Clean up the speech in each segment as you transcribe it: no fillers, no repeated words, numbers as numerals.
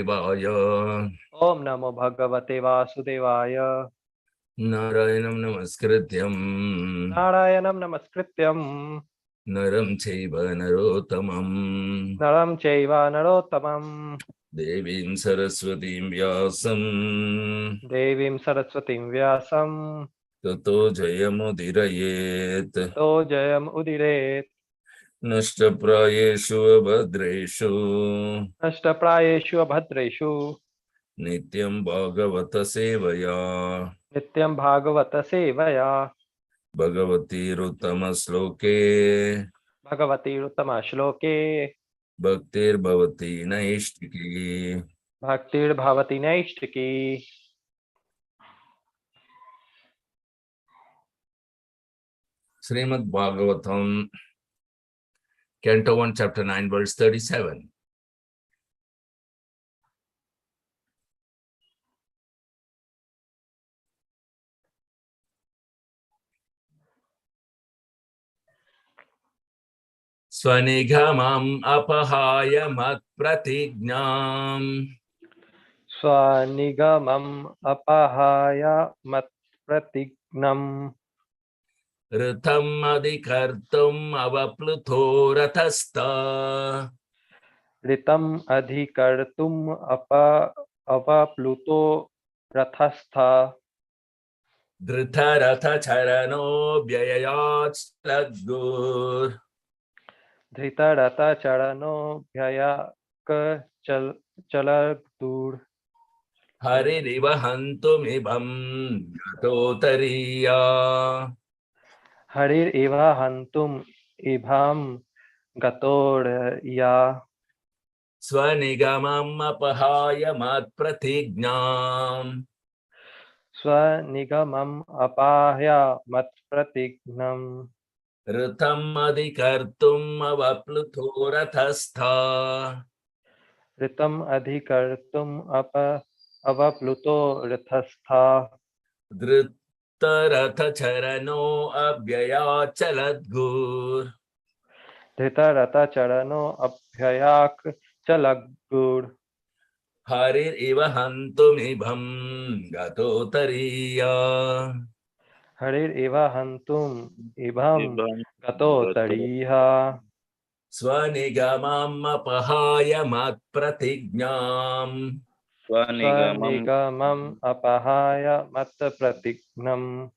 Om Namo Bhagavate Vasudevaya. Narayanam namaskrityam Narayanam Namaskrityam Naram chaiva narottamam Naram Chaiva Narottamam Devim Saraswatim Vyasam Devim Saraswatim Vyasam Tato Jayamudirayet Tato Jayam Udiret Nashtaprayeshu Abhadreshu Nashtaprayeshu Abhadreshu Nityam Bhagavata Sevaya Nityam Bhagavata Sevaya Bhagavati Ruttama Sloke Bhagavati Uttama Shloke Bhaktir Bhavati Naishtiki. Bhaktir Bhavati Naishtiki. Srimad Bhagavatam, Canto 1, Chapter 9, verse 37. Swanigamam apahaya mat pratignyam Swanigamam apahaya mat pratignam Ritham adhikartum avapluto rathastha Ritam adhikartum avapluto rathastha Dritha ratha charano vyayayat tadgur Dhrita rata charano bhyayak chalagdur Haririva hantumibham gatotariya Harir eva hantum ibham gatorya Swanigamam apahaya mat pratignyam Swanigamam apahya mat pratignam Ritham adhikartum avapluto rathastha Ritam adhikartum avapluto rathastha Drutta ratha charano abhyaya chaladgur Dhrita rata charano abhyayak chalagdur Harir iva hantumibham gatotariya Harir eva hantum ibham gato tariha Swanigamam apahaya mat pratignyam Swanigamam apahaya mat pratignam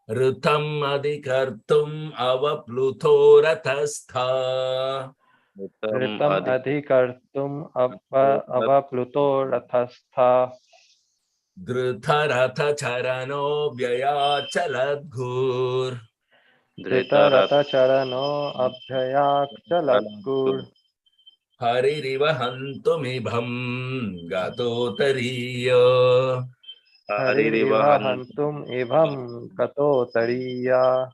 Ritham adhikartum avapluto rathastha Ritam adhikartum avapluto rathastha Dhrutha ratha charano vyaya chaladgur Drita rata charano abhyayak chalaggur Haririva hantumibham gatotariya Harir eva hantum ibham gato tariya.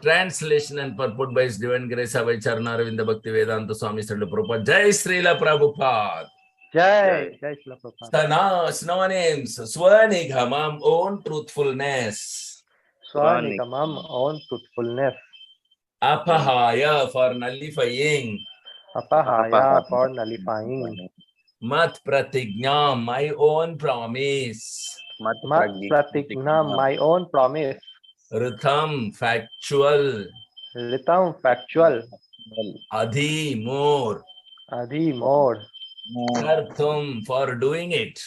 Translation and purport by His Divine Grace Avai Charnaravinda Bhakti Vedanta Swami Srila Prabhupada. Jai Srila Prabhupada. Jai Jai Shri Prabhupada. Synonyms: Swanigamam, own truthfulness. Swanigamam on truthfulness. Apahaya, for nullifying. Apahaya for nullifying. Mat pratigna, my own promise. Mat pratignam, my own promise. Ritham, factual. Ritam, factual. Adhi, more. Adhi, more. Karthum, for doing it.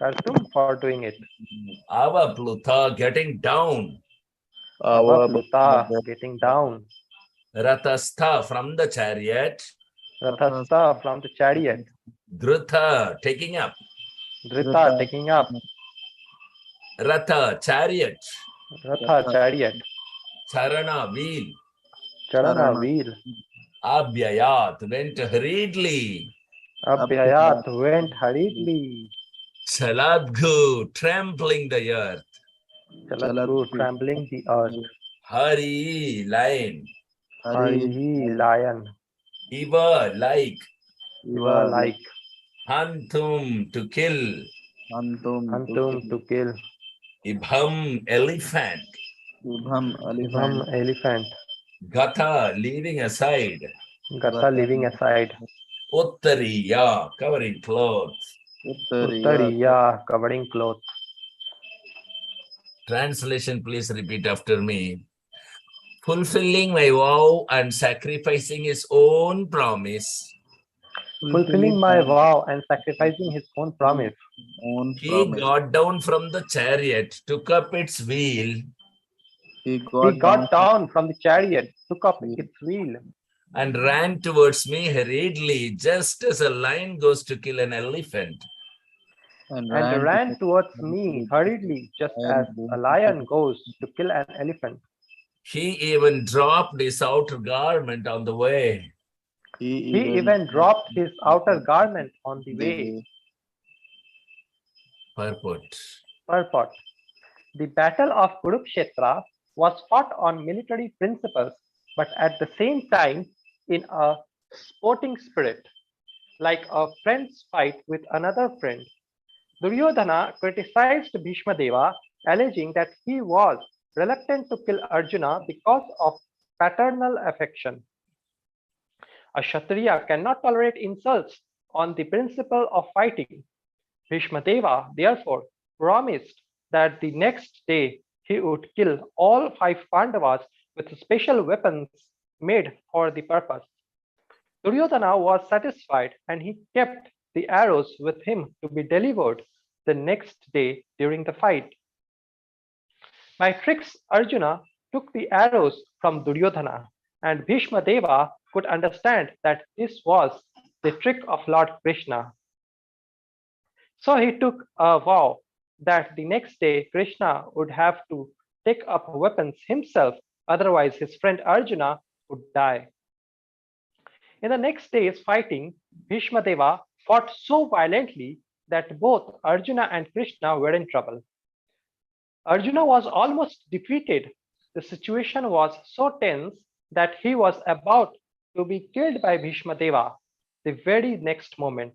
Kartum, for doing it. Avapluta, getting down. Avapluta, getting down. Rathastha, from the chariot. Rathastha, from the chariot. Drutha, taking up. Drita, taking up. Ratha, chariot. Ratha, chariot. Charana, wheel. Charana, wheel. Abhyayat, went hurriedly. Abhyayat, went hurriedly. Chaladgu, trampling the earth. Chaladgu, trampling the earth. Hari, lion. Hari, lion. Iva, like. Iva, like. Hantum, to kill. Hantum, to kill. Ibham, elephant. Ibham, elephant. Gatha, leaving aside. Gatha, leaving aside. Uttariya, covering cloth. Uttariya, covering cloth. Translation, please repeat after me. Fulfilling my vow and sacrificing his own promise. Fulfilling my vow and sacrificing his own promise. He got down from the chariot, took up its wheel. He got down from the chariot, took up its wheel, and ran towards me hurriedly, just as a lion goes to kill an elephant. And ran towards me hurriedly, just as a lion goes to kill an elephant. He even dropped his outer garment on the way. He even dropped his outer garment on the way. Purport. Purport. The Battle of Kurukshetra was fought on military principles, but at the same time in a sporting spirit, like a friend's fight with another friend. Duryodhana criticized Bhishma Deva, alleging that he was reluctant to kill Arjuna because of paternal affection. A Kshatriya cannot tolerate insults on the principle of fighting. Bhishma Deva therefore promised that the next day he would kill all 5 Pandavas with special weapons made for the purpose. Duryodhana was satisfied and he kept the arrows with him to be delivered the next day during the fight. By tricks, Arjuna took the arrows from Duryodhana, and Bhishma Deva could understand that this was the trick of Lord Krishna. So he took a vow that the next day Krishna would have to take up weapons himself, otherwise his friend Arjuna would die. In the next day's fighting, Bhishma Deva fought so violently that both Arjuna and Krishna were in trouble. Arjuna was almost defeated. The situation was so tense that he was about to be killed by Bhishma Deva the very next moment.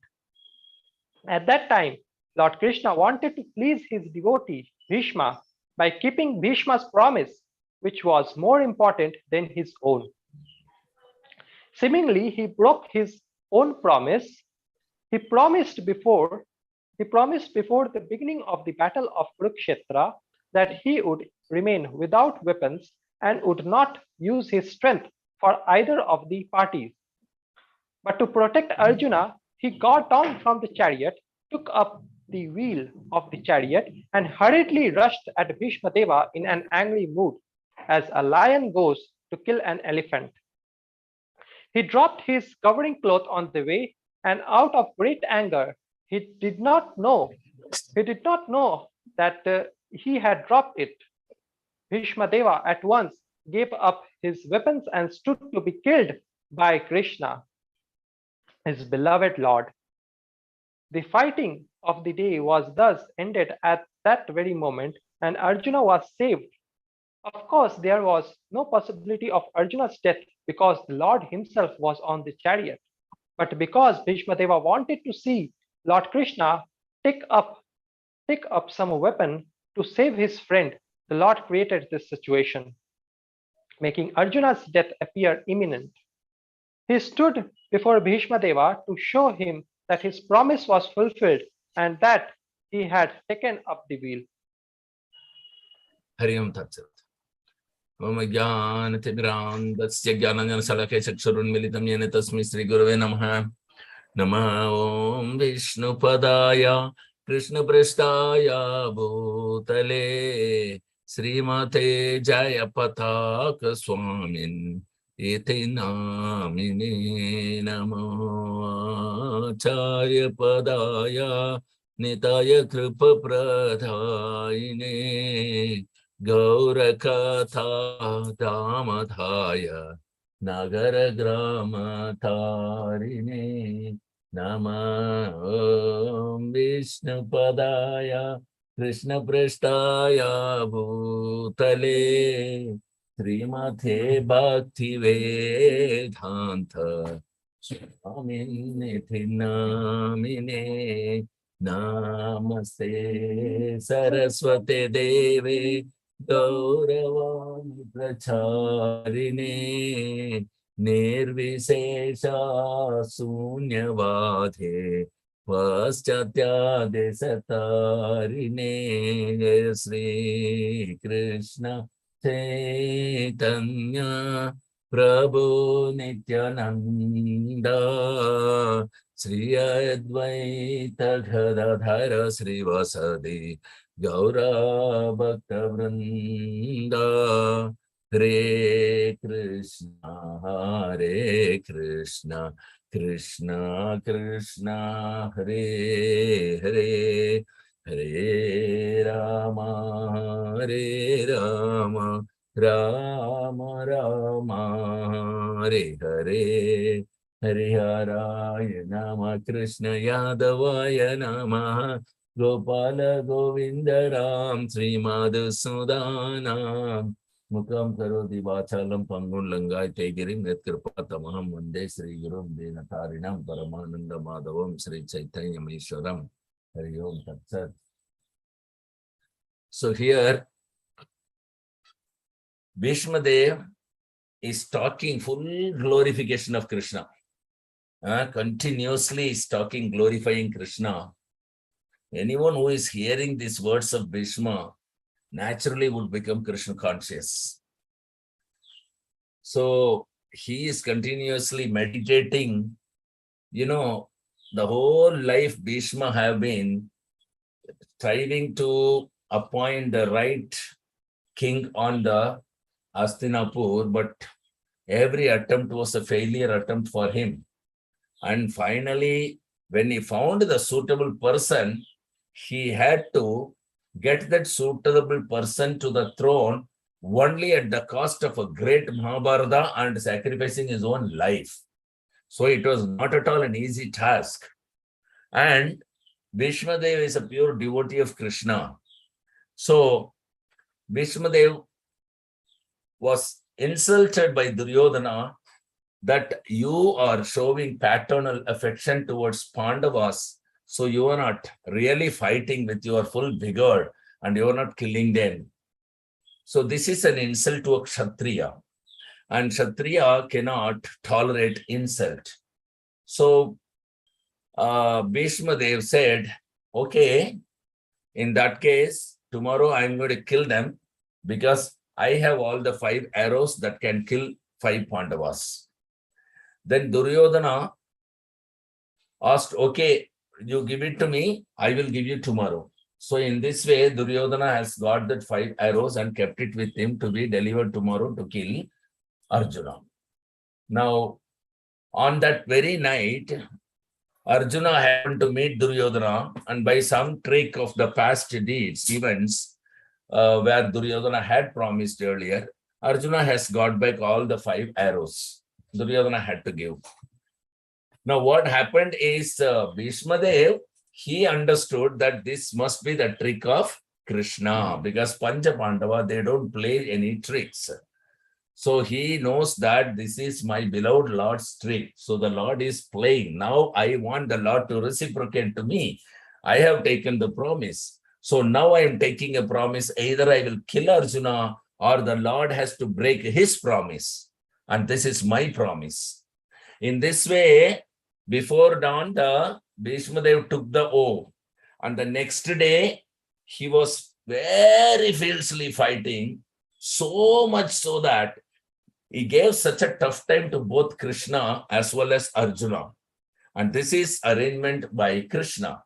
At that time, Lord Krishna wanted to please his devotee Bhishma by keeping Bhishma's promise, which was more important than his own. Seemingly, he broke his own promise. He promised before the beginning of the battle of Kurukshetra that he would remain without weapons and would not use his strength for either of the parties. But to protect Arjuna, he got down from the chariot, took up the wheel of the chariot, and hurriedly rushed at Bhishma Deva in an angry mood, as a lion goes to kill an elephant. He dropped his covering cloth on the way, and out of great anger, he did not know that he had dropped it. Bhishma Deva at once gave up his weapons and stood to be killed by Krishna, his beloved Lord. The fighting of the day was thus ended at that very moment, and Arjuna was saved. Of course, there was no possibility of Arjuna's death because the Lord himself was on the chariot. But because Bhishma Deva wanted to see Lord Krishna take up some weapon to save his friend, the Lord created this situation, making Arjuna's death appear imminent. He stood before Bhishma Deva to show him that his promise was fulfilled and that he had taken up the wheel. Hari Om Tat Sat. Om Jnana-Timirandasya Jnana-Salakaya Chakshurunmilitam Yena Tasmai Shri Gurave Namaha. Namaha Om Vishnupadaya Krishna Prasthaya Bhutale Srimate Jayapataka Swamin Iti Namine Namo Acharya Padaya Nitaya Kripa Pradhaine Gaurakatha Damadhaya Nagara Grama Tarine Nama Om Vishnupadaya Krishna Prasthaya Bhutale Srimate Bhakti Vedanta Swaminithi Namine Namaste Saraswate Deve Gauravani Pracharine निर्विशेषा शून्यवादे पश्चात्यादेशतारिणे जय श्री कृष्ण चैतन्य प्रभु नित्यानंद श्री अद्वैत गदाधर श्रीवासदि गौरा भक्त वृंद हरे कृष्णा कृष्णा कृष्णा हरे हरे हरे राम राम राम हरे हरे हरिहराय नमः कृष्ण यादवाय नमः गोपाल गोविंद राम श्रीमधुसूदनाम् मुखं करोति वाचालं पंगुं लंघयते गिरिं यत्कृपातमहं वन्दे श्रीगुरुं दीनतारिणं परमानन्दमाधवं श्रीचैतन्यमीश्वरं हरि ओम तत्सत्. So here Bhishma Dev is talking full glorification of Krishna. Continuously is talking glorifying Krishna. Anyone who is hearing these words of Bhishma naturally would become Krishna conscious. So he is continuously meditating. You know, the whole life Bhishma have been striving to appoint the right king on the Hastinapur, but every attempt was a failure attempt for him. And finally, when he found the suitable person, he had to get that suitable person to the throne only at the cost of a great Mahabharata and sacrificing his own life. So it was not at all an easy task. And Bhishma Dev is a pure devotee of Krishna. So Bhishma Dev was insulted by Duryodhana that you are showing paternal affection towards Pandavas. So you are not really fighting with your full vigor and you are not killing them. So this is an insult to a Kshatriya. And Kshatriya cannot tolerate insult. So Bhishma Dev said, okay, in that case, tomorrow I'm going to kill them because I have all the 5 arrows that can kill 5 Pandavas. Then Duryodhana asked, okay, you give it to me, I will give you tomorrow. So in this way, Duryodhana has got that 5 arrows and kept it with him to be delivered tomorrow to kill Arjuna. Now, on that very night, Arjuna happened to meet Duryodhana, and by some trick of the past deeds, events, where Duryodhana had promised earlier, Arjuna has got back all the 5 arrows Duryodhana had to give. Now, what happened is Bhishma Dev, he understood that this must be the trick of Krishna, because Pancha Pandava, they don't play any tricks. So he knows that this is my beloved Lord's trick. So the Lord is playing. Now I want the Lord to reciprocate to me. I have taken the promise. So now I am taking a promise. Either I will kill Arjuna or the Lord has to break his promise. And this is my promise. In this way, before dawn, the Bhishma Dev took the oath. And the next day, he was very fiercely fighting, so much so that he gave such a tough time to both Krishna as well as Arjuna. And this is arrangement by Krishna.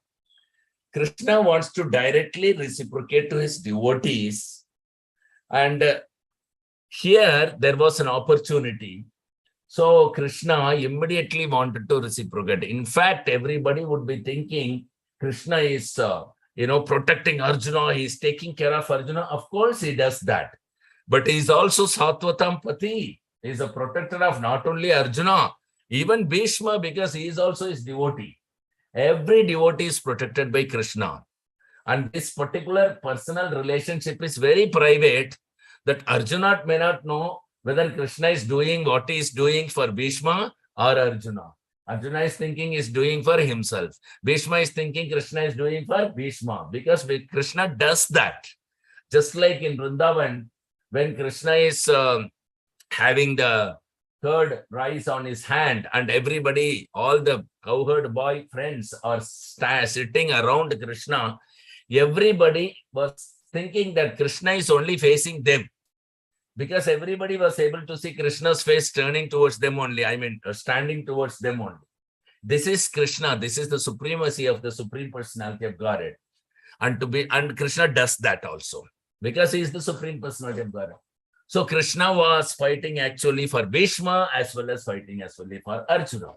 Krishna wants to directly reciprocate to his devotees. And here there was an opportunity. So Krishna immediately wanted to reciprocate. In fact, everybody would be thinking Krishna is, protecting Arjuna. He's taking care of Arjuna. Of course, he does that. But he is also Satvatam Pati. He is a protector of not only Arjuna, even Bhishma, because he is also his devotee. Every devotee is protected by Krishna. And this particular personal relationship is very private, that Arjuna may not know whether Krishna is doing what he is doing for Bhishma or Arjuna. Arjuna is thinking he is doing for himself. Bhishma is thinking Krishna is doing for Bhishma, because Krishna does that. Just like in Vrindavan, when Krishna is having the curd rice on his hand, and everybody, all the cowherd boy friends are sitting around Krishna. Everybody was thinking that Krishna is only facing them, because everybody was able to see Krishna's face turning towards them only. I mean, standing towards them only. This is Krishna. This is the supremacy of the Supreme Personality of Godhead. And Krishna does that also, because he is the Supreme Personality of Godhead. So Krishna was fighting actually for Bhishma as well as fighting actually for Arjuna.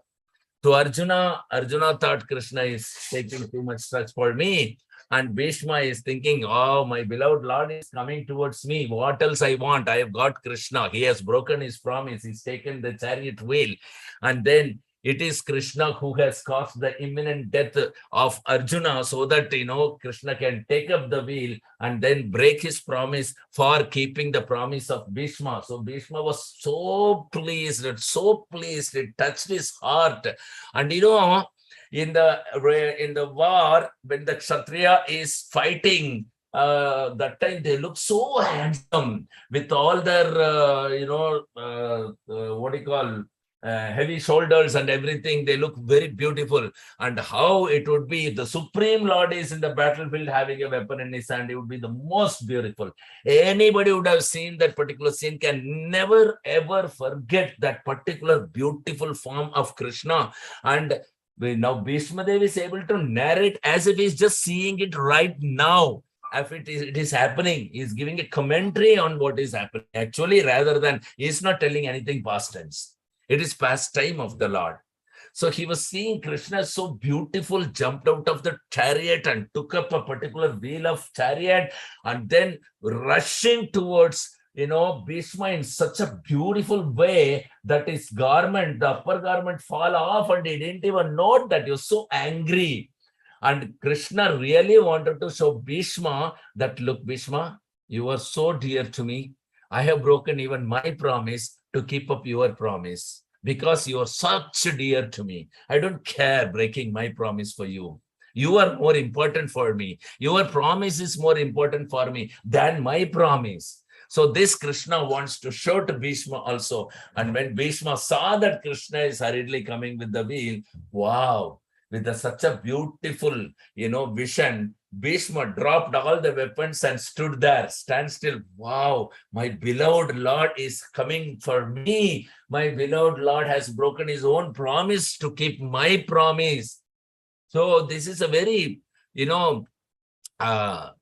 To Arjuna, Arjuna thought Krishna is taking too much stress for me. And Bhishma is thinking, oh, my beloved Lord is coming towards me. What else I want? I have got Krishna. He has broken his promise. He's taken the chariot wheel. And then it is Krishna who has caused the imminent death of Arjuna, so that, Krishna can take up the wheel and then break his promise for keeping the promise of Bhishma. So Bhishma was so pleased, it touched his heart. And in the war, when the Kshatriya is fighting, that time they look so handsome with all their, what do you call, heavy shoulders and everything. They look very beautiful. And how it would be, the Supreme Lord is in the battlefield having a weapon in his hand, it would be the most beautiful. Anybody would have seen that particular scene can never ever forget that particular beautiful form of Krishna. And now Bhishma Dev is able to narrate as if he's just seeing it right now. If it is happening, he's giving a commentary on what is happening actually, rather than he's not telling anything past tense. It is past time of the Lord. So he was seeing Krishna so beautiful, jumped out of the chariot and took up a particular wheel of chariot, and then rushing towards, Bhishma in such a beautiful way that his garment, the upper garment, fall off, and he didn't even note that. He was so angry. And Krishna really wanted to show Bhishma that, look, Bhishma, you are so dear to me. I have broken even my promise to keep up your promise, because you are such dear to me. I don't care breaking my promise for you. You are more important for me. Your promise is more important for me than my promise. So this Krishna wants to show to Bhishma also. And when Bhishma saw that Krishna is hurriedly coming with the wheel, wow, with such a beautiful, vision, Bhishma dropped all the weapons and stood there, stand still. Wow, my beloved Lord is coming for me. My beloved Lord has broken his own promise to keep my promise. So this is a very,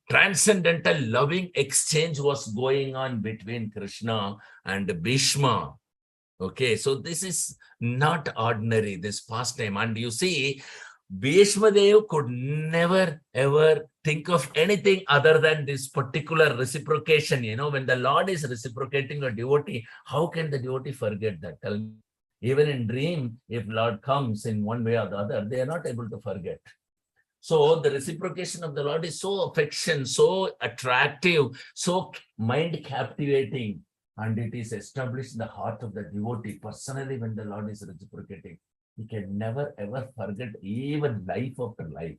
transcendental loving exchange was going on between Krishna and Bhishma. Okay, so this is not ordinary, this pastime. And you see, Bhishma Dev could never ever think of anything other than this particular reciprocation. When the Lord is reciprocating a devotee, how can the devotee forget that? Tell me. Even in dream, if Lord comes in one way or the other, they are not able to forget. So the reciprocation of the Lord is so affection, so attractive, so mind captivating. And it is established in the heart of the devotee. Personally, when the Lord is reciprocating, he can never ever forget, even life after life.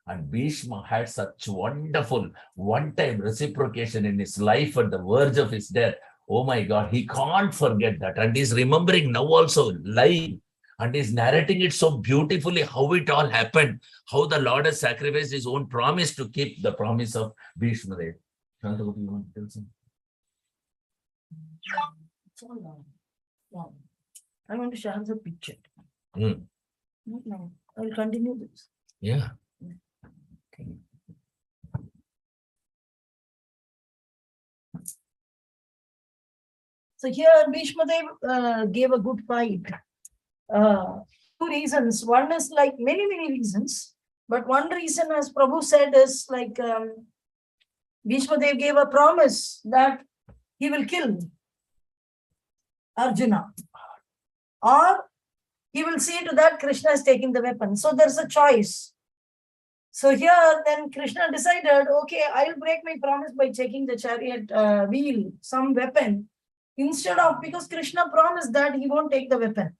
And Bhishma had such wonderful one-time reciprocation in his life at the verge of his death. Oh my God, he can't forget that. And he's remembering now also live. And he's narrating it so beautifully, how it all happened, how the Lord has sacrificed his own promise to keep the promise of Bhishma Dev. Shantavati, you want to tell something? I want to share the picture. Mm. No, I will continue this. Yeah. Okay. So here Bhishma Dev gave a good fight. Two reasons. One is like many reasons, but one reason, as Prabhu said, is like Bhishma Dev gave a promise that he will kill Arjuna, or he will see to that Krishna is taking the weapon. So there's a choice. So here then Krishna decided, okay, I will break my promise by taking the chariot wheel, some weapon, instead of, because Krishna promised that he won't take the weapon.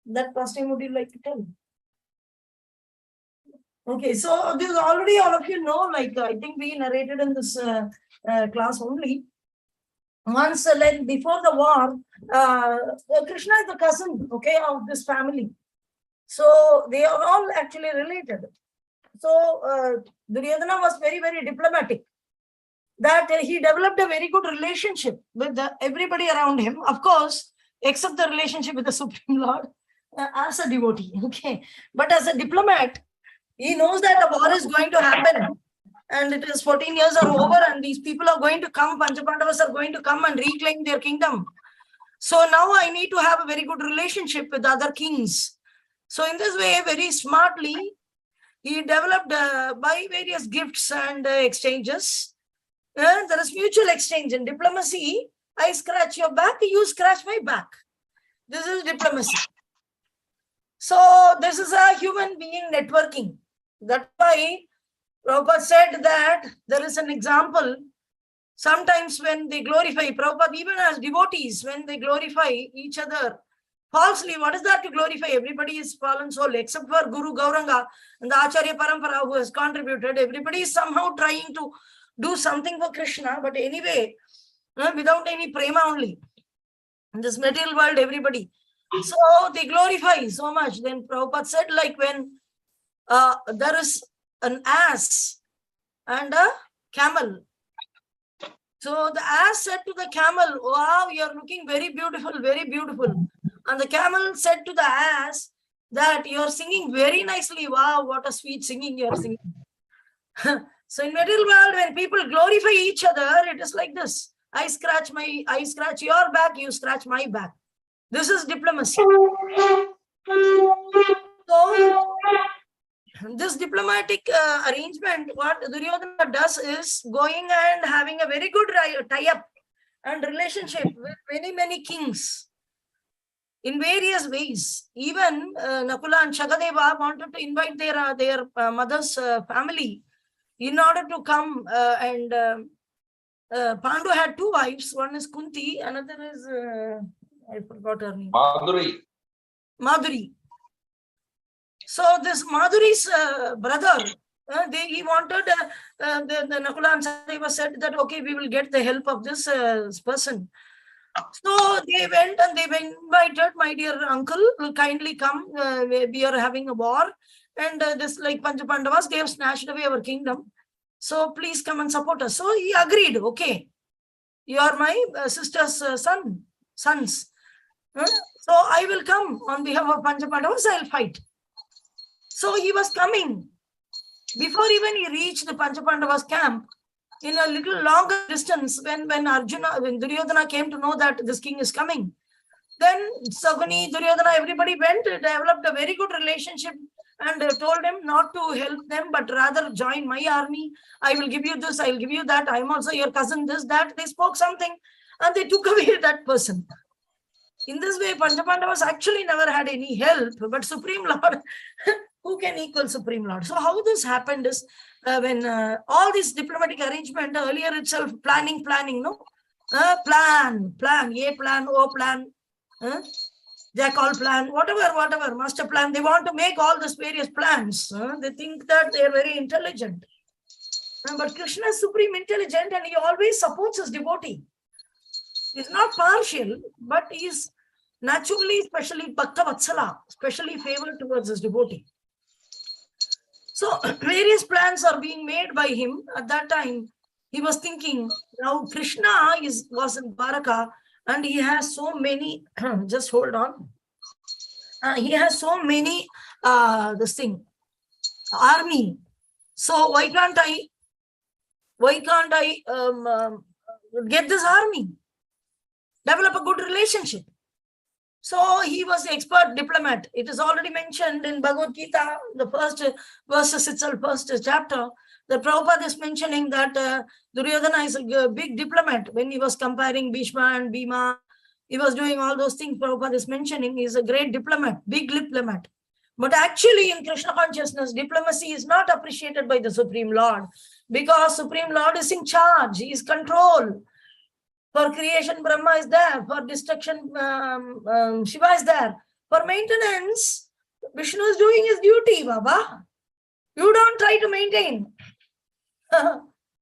That question would you like to tell? Okay, so this already all of you know, like I think we narrated in this class only. once, like before the war, Krishna is the cousin, okay, of this family. So they are all actually related. So Duryodhana was very, very diplomatic. That he developed a very good relationship with everybody around him, of course, except the relationship with the Supreme Lord as a devotee. Okay, but as a diplomat, he knows that the war is going to happen, and it is 14 years are over, and these people are going to come. Panchapandavas are going to come and reclaim their kingdom. So now I need to have a very good relationship with other kings. So in this way, very smartly, he developed by various gifts and exchanges. There is mutual exchange in diplomacy. I scratch your back, you scratch my back. This is diplomacy. So this is a human being networking. That's why Prabhupada said that there is an example. Sometimes when they glorify, Prabhupada, even as devotees, when they glorify each other falsely, what is that to glorify? Everybody is fallen soul, except for Guru Gauranga and the Acharya Parampara who has contributed. Everybody is somehow trying to do something for Krishna, but anyway, without any prema only. In this material world, everybody. So they glorify so much. Then Prabhupada said, like when there is an ass and a camel. So the ass said to the camel, wow, you're looking very beautiful, very beautiful. And the camel said to the ass that you're singing very nicely. Wow, what a sweet singing you're singing. So in material world, when people glorify each other, it is like this. I scratch your back, you scratch my back. This is diplomacy. So this diplomatic arrangement, what Duryodhana does is going and having a very good tie-up and relationship with many, many kings in various ways. Even Nakula and Shakadeva wanted to invite their mother's family in order to come and Pandu had two wives. One is Kunti, another is, I forgot her name. Madhuri. So this Madhuri's brother, he wanted, the Nakula and Shakadeva said that, okay, we will get the help of this person. So they went and they were invited, my dear uncle, will kindly come. We are having a war. And this, like Panchapandavas, they have snatched away our kingdom. So please come and support us. So he agreed, okay, you are my sister's sons. So I will come on behalf of Panchapandavas, I will fight. So he was coming. Before even he reached the Panchapandavas camp, in a little longer distance, when Duryodhana came to know that this king is coming, then Saguni, Duryodhana, everybody went, developed a very good relationship and told him not to help them, but rather join my army. I will give you this, I will give you that. I am also your cousin, this, that. They spoke something and they took away that person. In this way, Panchapandavas actually never had any help, but Supreme Lord, who can equal Supreme Lord? So how this happened is, when all this diplomatic arrangement earlier itself, planning, no? Plan, A plan, O plan, Jack all plan, whatever, master plan. They want to make all these various plans. They think that they are very intelligent. But Krishna is supreme intelligent and he always supports his devotee. He's not partial, but he is naturally, especially Bhakta Vatsala, especially favored towards his devotee. So various plans are being made by him. At that time, he was thinking, now Krishna was in Dwaraka and he has so many, just hold on. He has so many, army. So why can't I get this army? Develop a good relationship. So he was the expert diplomat. It is already mentioned in Bhagavad Gita, the first verses itself, first chapter. The Prabhupada is mentioning that Duryodhana is a big diplomat. When he was comparing Bhishma and Bhima, he was doing all those things. Prabhupada is mentioning he is a great diplomat, big diplomat. But actually in Krishna consciousness, diplomacy is not appreciated by the Supreme Lord because Supreme Lord is in charge. He is control. For creation, Brahma is there. For destruction, Shiva is there. For maintenance, Vishnu is doing his duty, Baba. You don't try to maintain.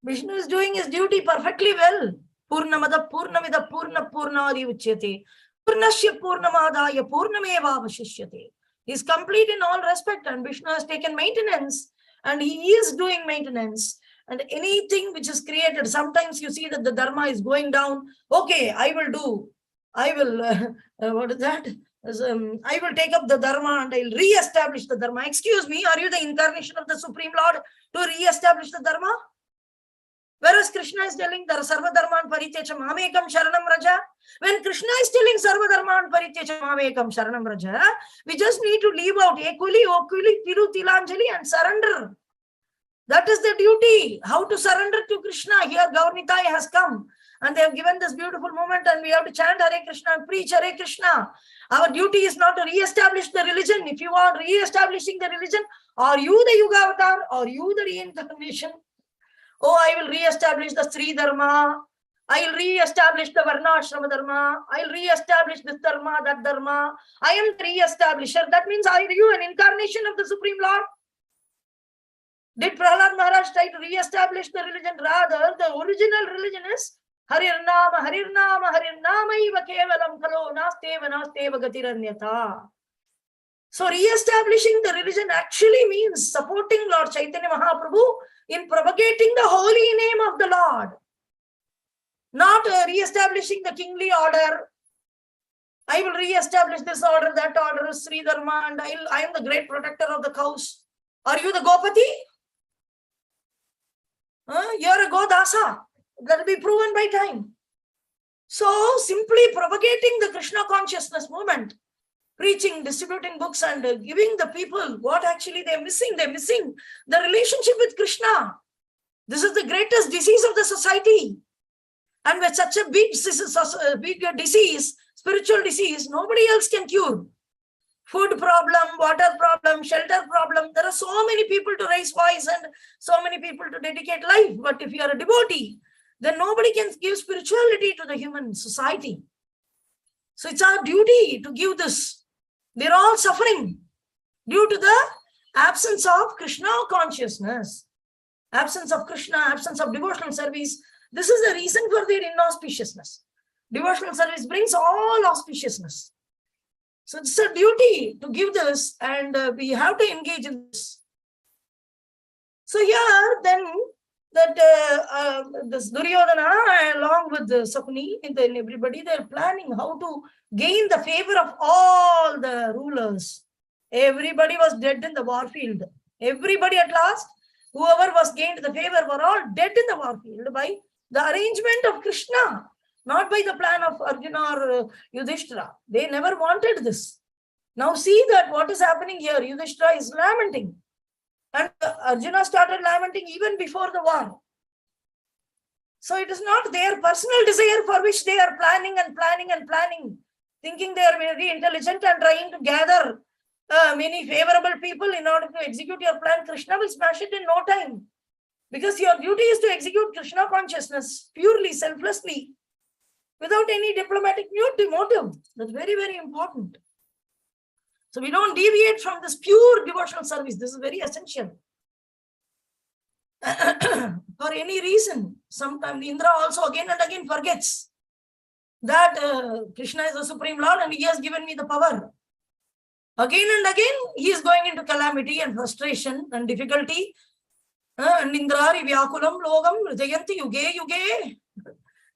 Vishnu is doing his duty perfectly well. Purnamada Purnamida Purna Purnadi Uchyate. Purnasya Purnamadaya Purnameva Vashishyate. He is complete in all respect, and Vishnu has taken maintenance, and he is doing maintenance. And anything which is created, sometimes you see that the dharma is going down. Okay, I will what is that? I will take up the dharma and I'll re-establish the dharma. Excuse me, are you the incarnation of the Supreme Lord to re-establish the dharma? Whereas Krishna is telling Sarva Dharman Parityecha Mamekam Sharanam Raja. When Krishna is telling Sarva Dharman Parityecha Mamekam Sharanam Raja, we just need to leave out Ekuli, Okuli, Tiru, Tilanjali and surrender. That is the duty. How to surrender to Krishna. Here Gaurnitai has come and they have given this beautiful moment, and we have to chant Hare Krishna and preach Hare Krishna. Our duty is not to re-establish the religion. If you are re-establishing the religion, are you the Yuga Avatar? Are you the reincarnation? Oh, I will re-establish the Sri Dharma. I will re-establish the Varnashrama Dharma. I will re-establish this Dharma, that Dharma. I am the re-establisher. That means, are you an incarnation of the Supreme Lord? Did Prahlad Maharaj try to re-establish the religion? Rather, the original religion is Harir Nama, Harir Nama, Harir Nama iva kevalam kalo nasteva nasteva gatiranyata. So re-establishing the religion actually means supporting Lord Chaitanya Mahaprabhu in propagating the holy name of the Lord. Not re-establishing the kingly order. I will re-establish this order, that order is Sri Dharma, and I am the great protector of the cows. Are you the Gopati? You're a Godasa. That will be proven by time. So simply propagating the Krishna consciousness movement, preaching, distributing books, and giving the people what actually they're missing. They're missing the relationship with Krishna. This is the greatest disease of the society. And with such a big disease, spiritual disease, nobody else can cure. Food problem, water problem, shelter problem. There are so many people to raise voice and so many people to dedicate life. But if you are a devotee, then nobody can give spirituality to the human society. So it's our duty to give this. They're all suffering due to the absence of Krishna consciousness, absence of Krishna, absence of devotional service. This is the reason for their inauspiciousness. Devotional service brings all auspiciousness. So it's a duty to give this, and we have to engage in this. So here, then, that this Duryodhana, along with the Sakuni and then everybody, they're planning how to gain the favor of all the rulers. Everybody was dead in the war field. Everybody at last, whoever was gained the favor, were all dead in the war field by the arrangement of Krishna, not by the plan of Arjuna or Yudhishthira. They never wanted this. Now see that what is happening here. Yudhishthira is lamenting. And Arjuna started lamenting even before the war. So it is not their personal desire for which they are planning and planning and planning, thinking they are very intelligent and trying to gather many favorable people in order to execute your plan. Krishna will smash it in no time. Because your duty is to execute Krishna consciousness purely, selflessly, without any diplomatic motive. That's very, very important. So we don't deviate from this pure devotional service. This is very essential. For any reason, sometimes Indra also again and again forgets that Krishna is the Supreme Lord and he has given me the power. Again and again, he is going into calamity and frustration and difficulty. And Indrari Vyakulam Logam Jayanti Yuge Yuge.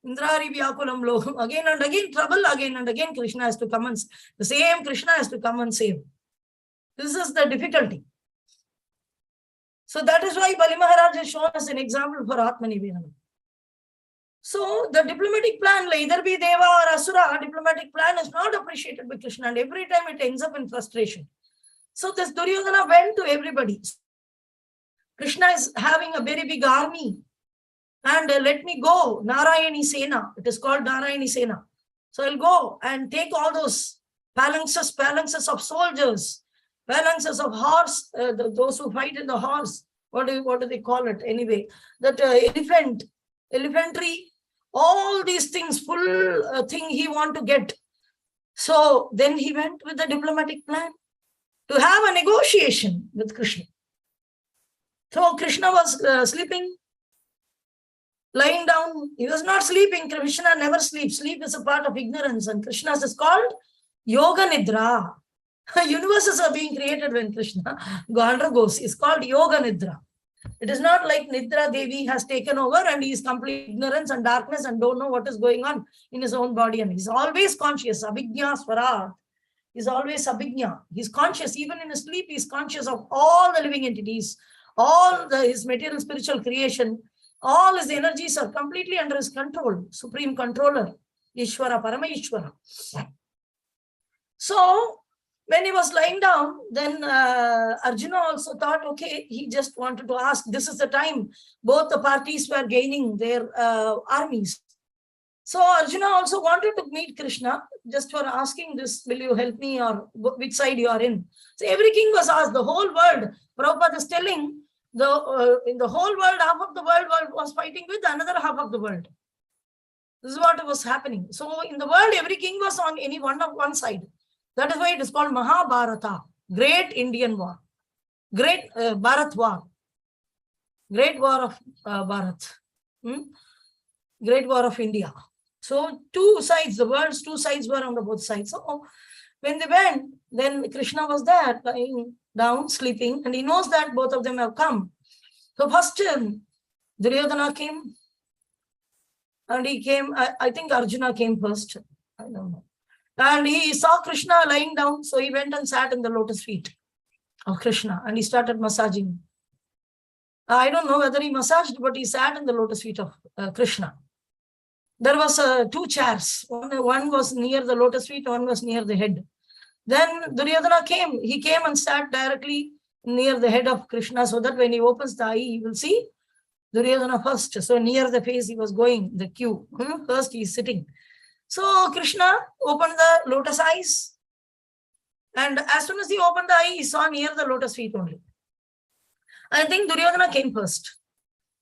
Indrari Vyakulam Logam. Again and again, trouble, again and again, Krishna has to come and the same Krishna has to come and save. This is the difficulty. So that is why Bali Maharaj has shown us an example for Atmanivedana. So the diplomatic plan, either be Deva or Asura, diplomatic plan is not appreciated by Krishna, and every time it ends up in frustration. So this Duryodhana went to everybody. Krishna is having a very big army, and let me go, Narayani Sena. It is called Narayani Sena. So I'll go and take all those phalanxes of soldiers, phalanxes of horse, those who fight in the horse. What do they call it? Anyway, that elephantry, all these things, full thing he want to get. So then he went with the diplomatic plan to have a negotiation with Krishna. So Krishna was sleeping. lying down. He was not sleeping. Krishna never sleeps. Sleep is a part of ignorance. And Krishna's is called Yoga Nidra. Universes are being created when Krishna undergoes. It's called Yoga Nidra. It is not like Nidra Devi has taken over and he is complete ignorance and darkness and don't know what is going on in his own body. And he's always conscious. Abhijna Swarat. He's always Abhijna. He's conscious. Even in his sleep, he's conscious of all the living entities, his material spiritual creation. All his energies are completely under his control. Supreme controller. Ishvara, Parama Ishvara. So, when he was lying down, then Arjuna also thought, okay, he just wanted to ask, this is the time both the parties were gaining their armies. So Arjuna also wanted to meet Krishna, just for asking this, will you help me, or which side you are in? So every king was asked, the whole world. Prabhupada is telling, in the whole world, half of the world was fighting with another half of the world. This is what was happening. So in the world, every king was on any one side. That is why it is called Mahabharata, Great Indian War, Great Bharat War, Great War of Bharat, Great War of India. So two sides, the world's two sides were on the both sides. So when they went, then Krishna was there, lying down, sleeping, and he knows that both of them have come. So first Duryodhana came, and he came, I think Arjuna came first, I don't know. And he saw Krishna lying down, so he went and sat in the lotus feet of Krishna, and he started massaging. I don't know whether he massaged, but he sat in the lotus feet of Krishna. There was two chairs. One was near the lotus feet, one was near the head. Then Duryodhana came. He came and sat directly near the head of Krishna, so that when he opens the eye, he will see Duryodhana first. So near the face he was going, the queue. First he is sitting. So Krishna opened the lotus eyes, and as soon as he opened the eye, he saw near the lotus feet only. I think Duryodhana came first.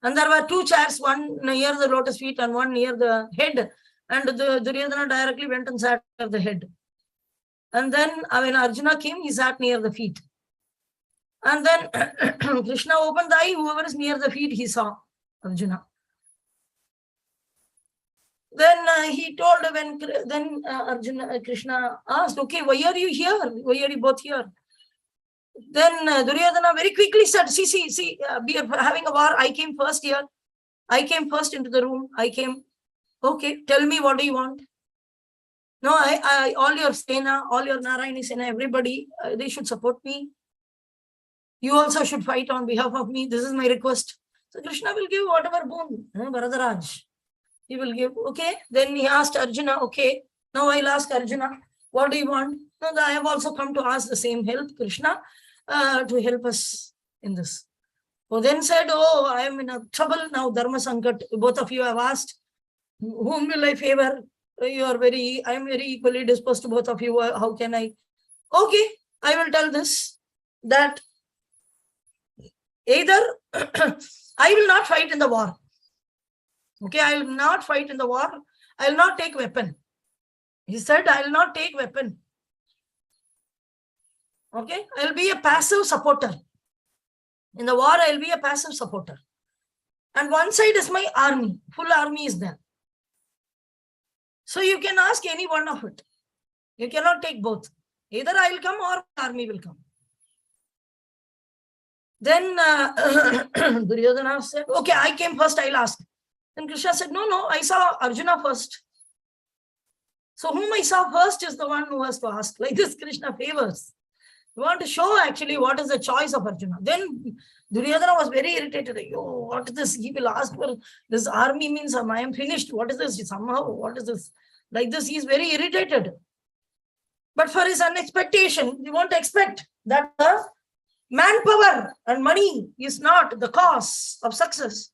And there were two chairs, one near the lotus feet and one near the head. And Duryodhana directly went and sat near the head. And then when Arjuna came, he sat near the feet. And then Krishna opened the eye, whoever is near the feet, he saw Arjuna. Then he told, Krishna asked, okay, why are you here? Why are you both here? Then Duryodhana very quickly said, see, we are having a war. I came first here. I came first into the room. I came. Okay, tell me, what do you want? No, all your Sena, all your Narayani Sena, everybody, they should support me. You also should fight on behalf of me. This is my request. So Krishna will give whatever boon, Bharadaraj. He will give. Okay. Then he asked Arjuna, okay, now I'll ask Arjuna, what do you want? No, I have also come to ask the same help, Krishna, to help us in this. So then said, oh, I am in a trouble now, Dharma Sankat. Both of you have asked, whom will I favor? I am very equally disposed to both of you. How can I? Okay, I will tell this, that either I will not fight in the war. Okay, I will not fight in the war. I will not take weapon. He said, I will not take weapon. Okay, I will be a passive supporter. In the war, I will be a passive supporter. And one side is my army. Full army is there. So you can ask any one of it. You cannot take both. Either I will come or army will come. Then Duryodhana said, okay, I came first, I'll ask. Then Krishna said, no, I saw Arjuna first. So whom I saw first is the one who has to ask. Like this, Krishna favors. We want to show actually what is the choice of Arjuna. Then Duryodhana was very irritated. Oh, what is this? He will ask for this army means I am finished. What is this? Somehow, what is this? Like this, he is very irritated. But for his unexpectation, we won't expect that manpower and money is not the cause of success.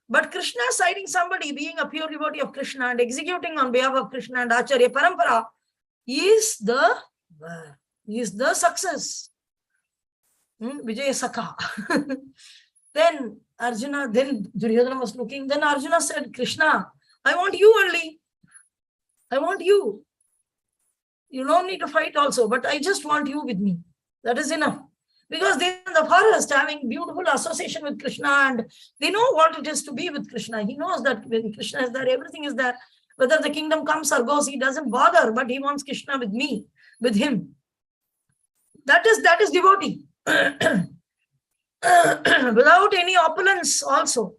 But Krishna citing somebody being a pure devotee of Krishna and executing on behalf of Krishna and Acharya Parampara is the success. Vijaya Sakha. Then Duryodhana was looking. Then Arjuna said, Krishna, I want you only. I want you. You don't need to fight also, but I just want you with me. That is enough. because they're in the forest having beautiful association with Krishna, and they know what it is to be with Krishna. He knows that when Krishna is there, everything is there. Whether the kingdom comes or goes, he doesn't bother, but he wants Krishna with me, with him. That is devotee. Without any opulence also.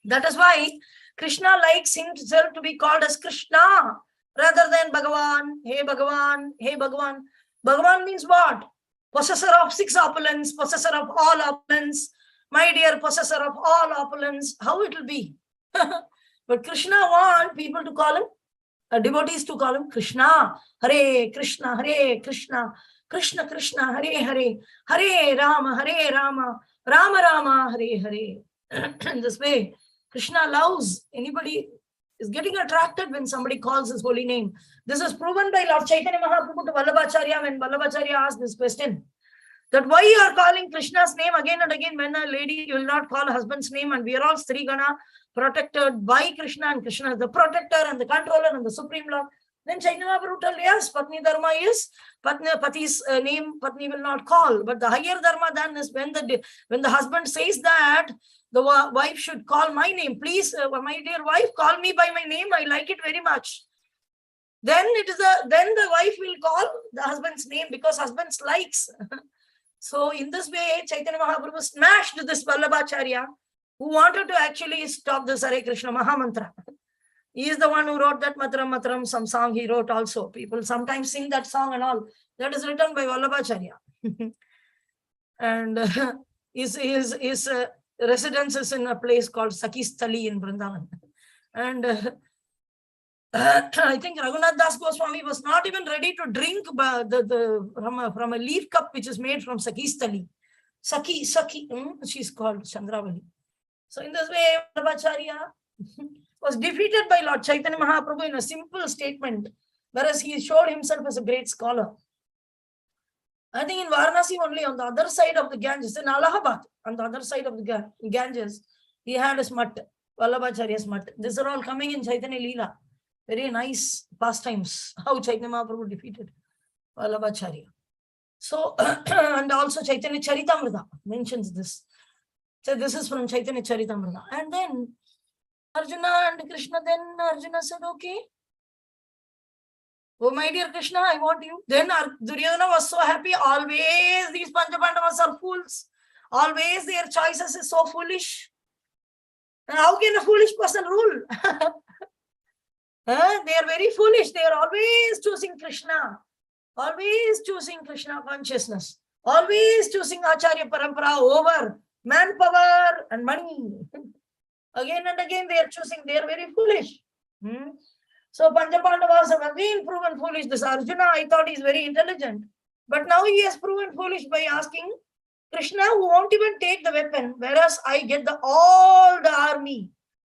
That is why Krishna likes himself to be called as Krishna rather than Bhagavan. Hey Bhagavan, hey Bhagavan. Bhagavan means what? Possessor of six opulence, possessor of all opulence, my dear possessor of all opulence. How it will be? But Krishna wants people to call him, devotees to call him Krishna. Hare Krishna, Hare Krishna, Krishna Krishna, Hare Hare, Hare Rama, Rama Rama, Hare Hare. In this way, Krishna loves, anybody is getting attracted when somebody calls his holy name. This is proven by Lord Chaitanya Mahaprabhu to Vallabhacharya when Vallabhacharya asked this question, that why you are calling Krishna's name again and again when a lady will not call her husband's name, and we are all Strigana protected by Krishna, and Krishna is the protector and the controller and the supreme Lord. Then Chaitanya Mahaprabhu told, yes, Patni Dharma is, Pati's name Patni will not call. But the higher Dharma then is when the husband says that the wife should call my name. Please, my dear wife, call me by my name. I like it very much. Then the wife will call the husband's name because husband likes. So in this way, Chaitanya Mahaprabhu smashed this Vallabhacharya who wanted to actually stop this Hare Krishna Mahamantra. He is the one who wrote that Matram Matram, some song he wrote also. People sometimes sing that song and all. That is written by Vallabhacharya. And his residence is in a place called Sakistali in Vrindavan. And I think Raghunath Das Goswami was not even ready to drink from a leaf cup which is made from Sakistali. Saki, she's called Chandravali. So in this way, Vallabhacharya was defeated by Lord Chaitanya Mahaprabhu in a simple statement, whereas he showed himself as a great scholar. I think in Varanasi only, on the other side of the Ganges, in Allahabad, on the other side of the Ganges, he had his mat, Vallabhacharya's mat. These are all coming in Chaitanya Leela. Very nice pastimes, how Chaitanya Mahaprabhu defeated Vallabhacharya. So, and also Chaitanya Charitamrita mentions this. So this is from Chaitanya Charitamrita. And then Arjuna and Krishna, then Arjuna said, okay, oh my dear Krishna, I want you. Then Duryodhana was so happy. Always these Panchapandavas are fools. Always their choices is so foolish. And how can a foolish person rule? They are very foolish. They are always choosing Krishna. Always choosing Krishna consciousness. Always choosing Acharya Parampara over manpower and money. Again and again they are choosing. They are very foolish. So Panchapandavas have again proven foolish. This Arjuna, I thought he is very intelligent. But now he has proven foolish by asking Krishna, who won't even take the weapon, whereas I get all the army.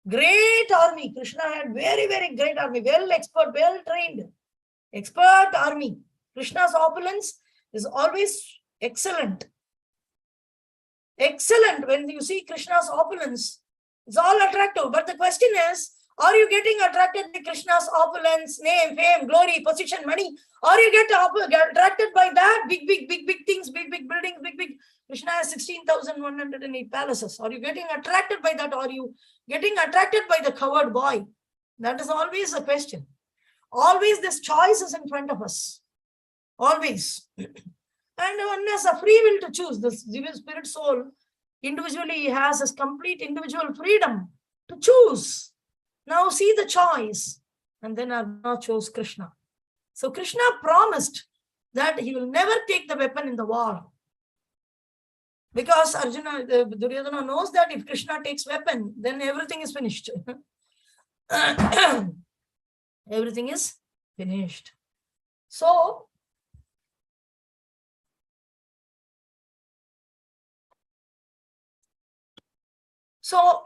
Great army. Krishna had very, very great army. Well expert, well trained. Expert army. Krishna's opulence is always excellent. Excellent. When you see Krishna's opulence, it's all attractive. But the question is, are you getting attracted by Krishna's opulence, name, fame, glory, position, money? Or you get attracted by that? Big things, big buildings, big. Krishna has 16,108 palaces. Are you getting attracted by that? Or are you getting attracted by the covered boy? That is always a question. Always this choice is in front of us. Always. And one has a free will to choose. This Jiva spirit soul, individually he has his complete individual freedom to choose. Now see the choice. And then Arjuna chose Krishna. So Krishna promised that he will never take the weapon in the war. Because Arjuna, Duryodhana knows that if Krishna takes weapon, then everything is finished. Everything is finished. So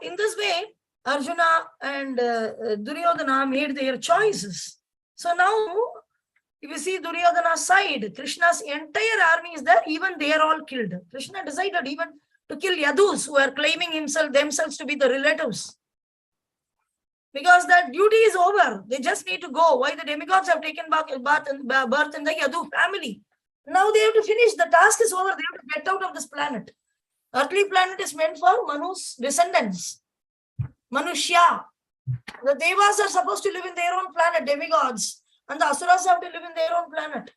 in this way, Arjuna and Duryodhana made their choices. So now, if you see Duryodhana's side, Krishna's entire army is there, even they are all killed. Krishna decided even to kill Yadus, who are claiming themselves to be the relatives. Because that duty is over. They just need to go. Why the demigods have taken birth in the Yadu family. Now they have to finish. The task is over. They have to get out of this planet. Earthly planet is meant for Manu's descendants. Manushya. The Devas are supposed to live in their own planet, demigods. And the Asuras have to live in their own planet.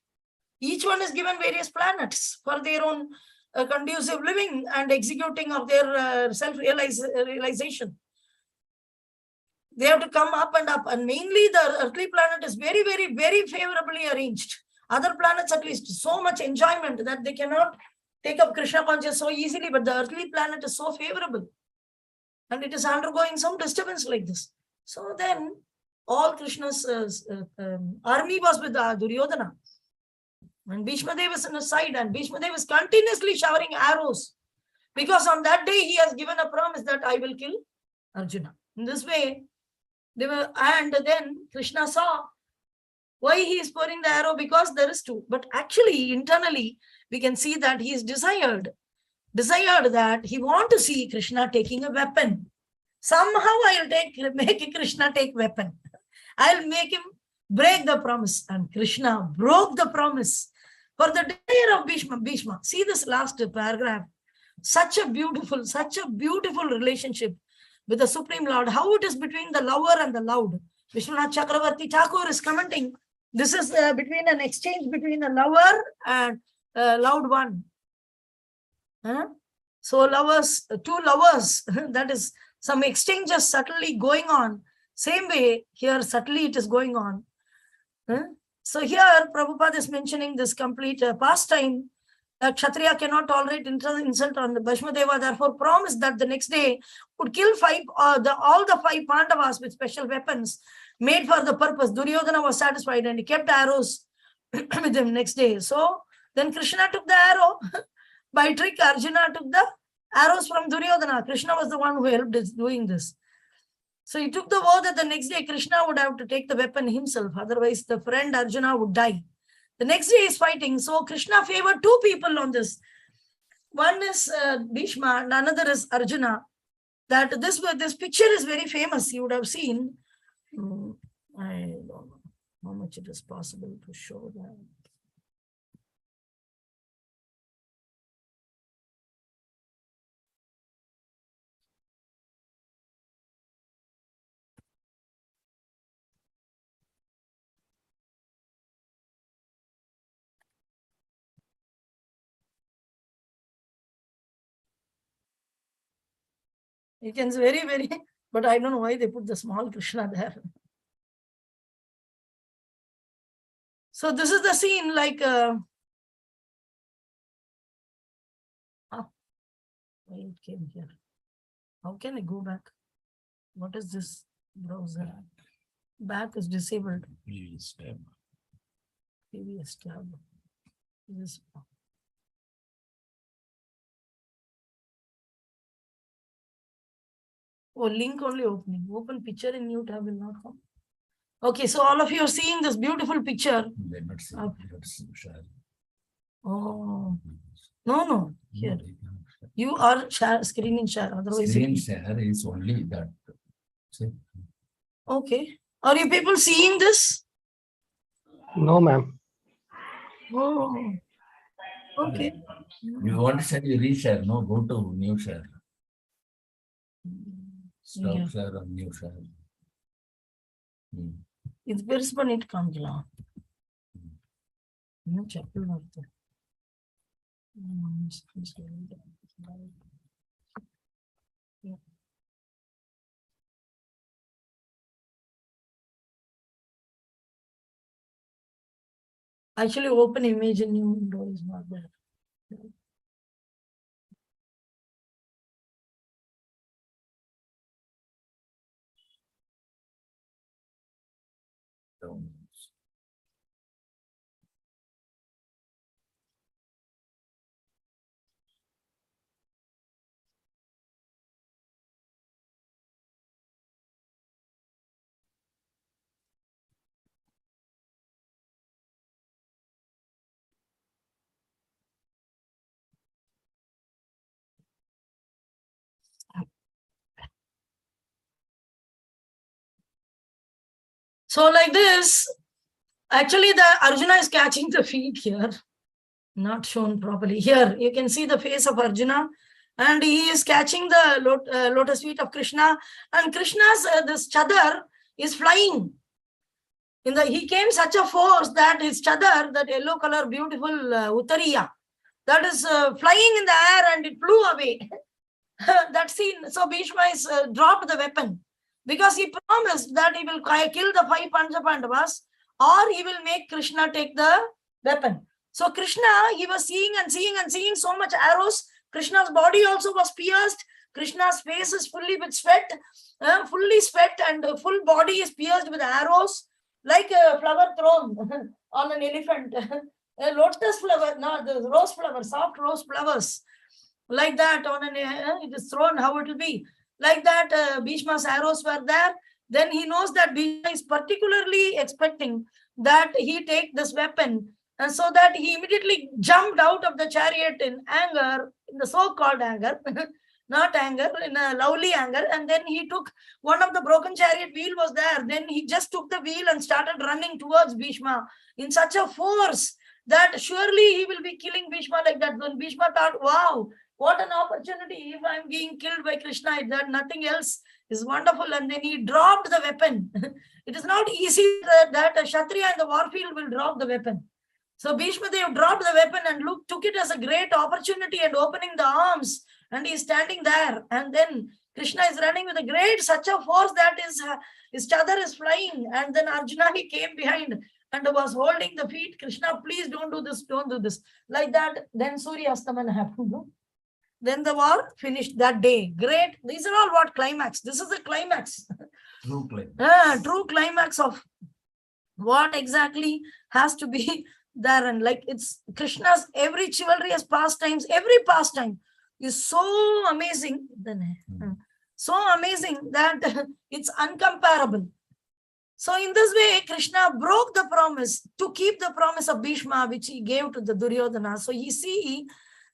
Each one is given various planets for their own conducive living and executing of their self-realization. They have to come up and up. And mainly the earthly planet is very, very, very favorably arranged. Other planets, at least, so much enjoyment that they cannot take up Krishna consciousness so easily. But the earthly planet is so favorable. And it is undergoing some disturbance like this. So then all Krishna's army was with Duryodhana. And Bhishma Dev is on his side, and Bhishma Dev is continuously showering arrows. Because on that day he has given a promise that I will kill Arjuna. In this way, they were, and then Krishna saw why he is pouring the arrow, because there is two. But actually, internally, we can see that he is desired that he want to see Krishna taking a weapon. Somehow I'll make Krishna take weapon. I'll make him break the promise. And Krishna broke the promise for the desire of Bhishma. See this last paragraph. Such a beautiful relationship with the Supreme Lord. How it is between the lover and the loud. Vishwanath Chakravarti Thakur is commenting. This is between an exchange between a lover and loud one. So lovers, two lovers, that is some exchanges subtly going on. Same way here subtly it is going on. So here Prabhupada is mentioning this complete pastime. Kshatriya cannot tolerate insult on the Bhishma Deva, therefore promised that the next day would kill all the five Pandavas with special weapons made for the purpose. Duryodhana was satisfied and he kept arrows with him next day. So then Krishna took the arrow. By trick, Arjuna took the arrows from Duryodhana. Krishna was the one who helped doing this. So he took the vow that the next day Krishna would have to take the weapon himself. Otherwise, the friend Arjuna would die. The next day is fighting. So Krishna favored two people on this. One is Bhishma and another is Arjuna. That this picture is very famous. You would have seen. I don't know how much it is possible to show that. It is very, very, but I don't know why they put the small Krishna there. So this is the scene like, why it came here? How can I go back? What is this browser? Back is disabled. Previous tab. Previous tab. This. Oh, link only opening. Open picture in new tab will not come. Okay, so all of you are seeing this beautiful picture. They're not seeing, share. Oh, no. Here. You are screen and share. Otherwise, screen share is only that. See? Okay. Are you people seeing this? No, ma'am. Oh, okay. You want to share, you reshare, no? Go to new share. Stop share or new share. It's very fun. It comes along. Actually, open image in new window is not there. So like this, actually the Arjuna is catching the feet here. Not shown properly. Here, you can see the face of Arjuna, and he is catching the lotus feet of Krishna, and Krishna's this chadar is flying. He came such a force that his chadar, that yellow color, beautiful uttariya, that is flying in the air, and it flew away. That scene. So Bhishma is dropped the weapon because he promised that he will kill the 5 Pandavas, or he will make Krishna take the weapon. So Krishna, he was seeing and seeing and seeing so much arrows. Krishna's body also was pierced. Krishna's face is fully with sweat, fully sweat, and full body is pierced with arrows, like a flower thrown on an elephant. A lotus flower, no, the rose flower, soft rose flowers, like that on an it is thrown, how it will be. Like that, Bhishma's arrows were there. Then he knows that Bhishma is particularly expecting that he take this weapon, and so that he immediately jumped out of the chariot in anger, in the so-called anger, not anger, in a lovely anger. And then he took one of the broken chariot wheel was there. Then he just took the wheel and started running towards Bhishma in such a force that surely he will be killing Bhishma like that. When Bhishma thought, wow, what an opportunity. If I'm being killed by Krishna, that nothing else is wonderful. And then he dropped the weapon. It is not easy that a Kshatriya in the warfield will drop the weapon. So Bhishma Dev dropped the weapon and took it as a great opportunity and opening the arms. And he's standing there. And then Krishna is running with a great, such a force that his chadar is flying. And then Arjuna, he came behind and was holding the feet. Krishna, please don't do this, don't do this. Like that, then Surya Astaman happened. Then the war finished that day. Great. These are all what climax. This is the climax. True climax. True climax of what exactly has to be there. And like it's Krishna's every chivalrous pastimes, every pastime is so amazing. So amazing that it's uncomparable. So in this way, Krishna broke the promise to keep the promise of Bhishma, which he gave to the Duryodhana. So you see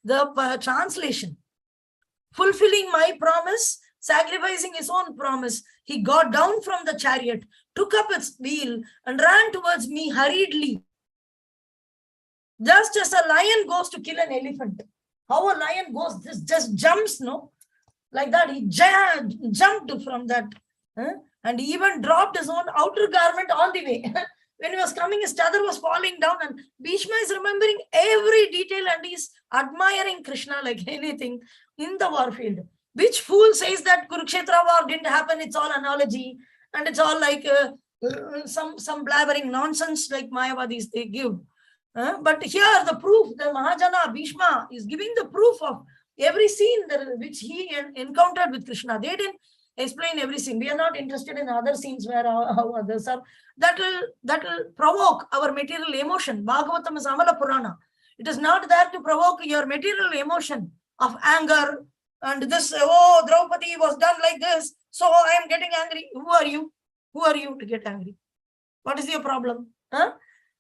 the translation. Fulfilling my promise, sacrificing his own promise, he got down from the chariot, took up its wheel, and ran towards me hurriedly. Just as a lion goes to kill an elephant. How a lion goes, this just jumps, no? Like that, he jumped from that. And he even dropped his own outer garment on the way. When he was coming, his chadar was falling down, and Bhishma is remembering every detail, and he's admiring Krishna like anything in the warfield. Which fool says that Kurukshetra war didn't happen? It's all analogy, and it's all like some blabbering nonsense like Mayavadis they give. But here the proof, the Mahajana Bhishma is giving the proof of every scene which he encountered with Krishna. They didn't explain every scene. We are not interested in other scenes where how others are. That will provoke our material emotion. Bhagavatam is Amala Purana. It is not there to provoke your material emotion of anger and this, oh, Draupadi was done like this, so I am getting angry. Who are you? Who are you to get angry? What is your problem?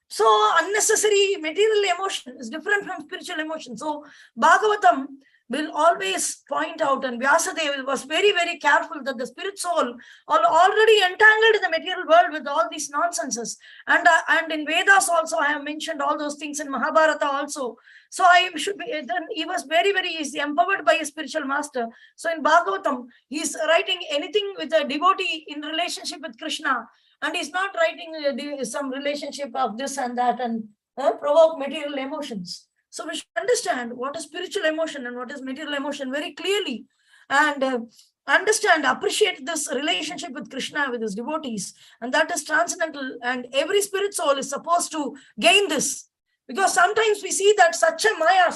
So unnecessary material emotion is different from spiritual emotion. So Bhagavatam will always point out, and Vyasadeva was very, very careful that the spirit soul are already entangled in the material world with all these nonsenses. And in Vedas also, I have mentioned all those things in Mahabharata also. So he was very, very easy, empowered by a spiritual master. So in Bhagavatam, he's writing anything with a devotee in relationship with Krishna. And he's not writing some relationship of this and that and provoke material emotions. So we should understand what is spiritual emotion and what is material emotion very clearly, and understand, appreciate this relationship with Krishna, with his devotees, and that is transcendental. And every spirit soul is supposed to gain this, because sometimes we see that such a maya,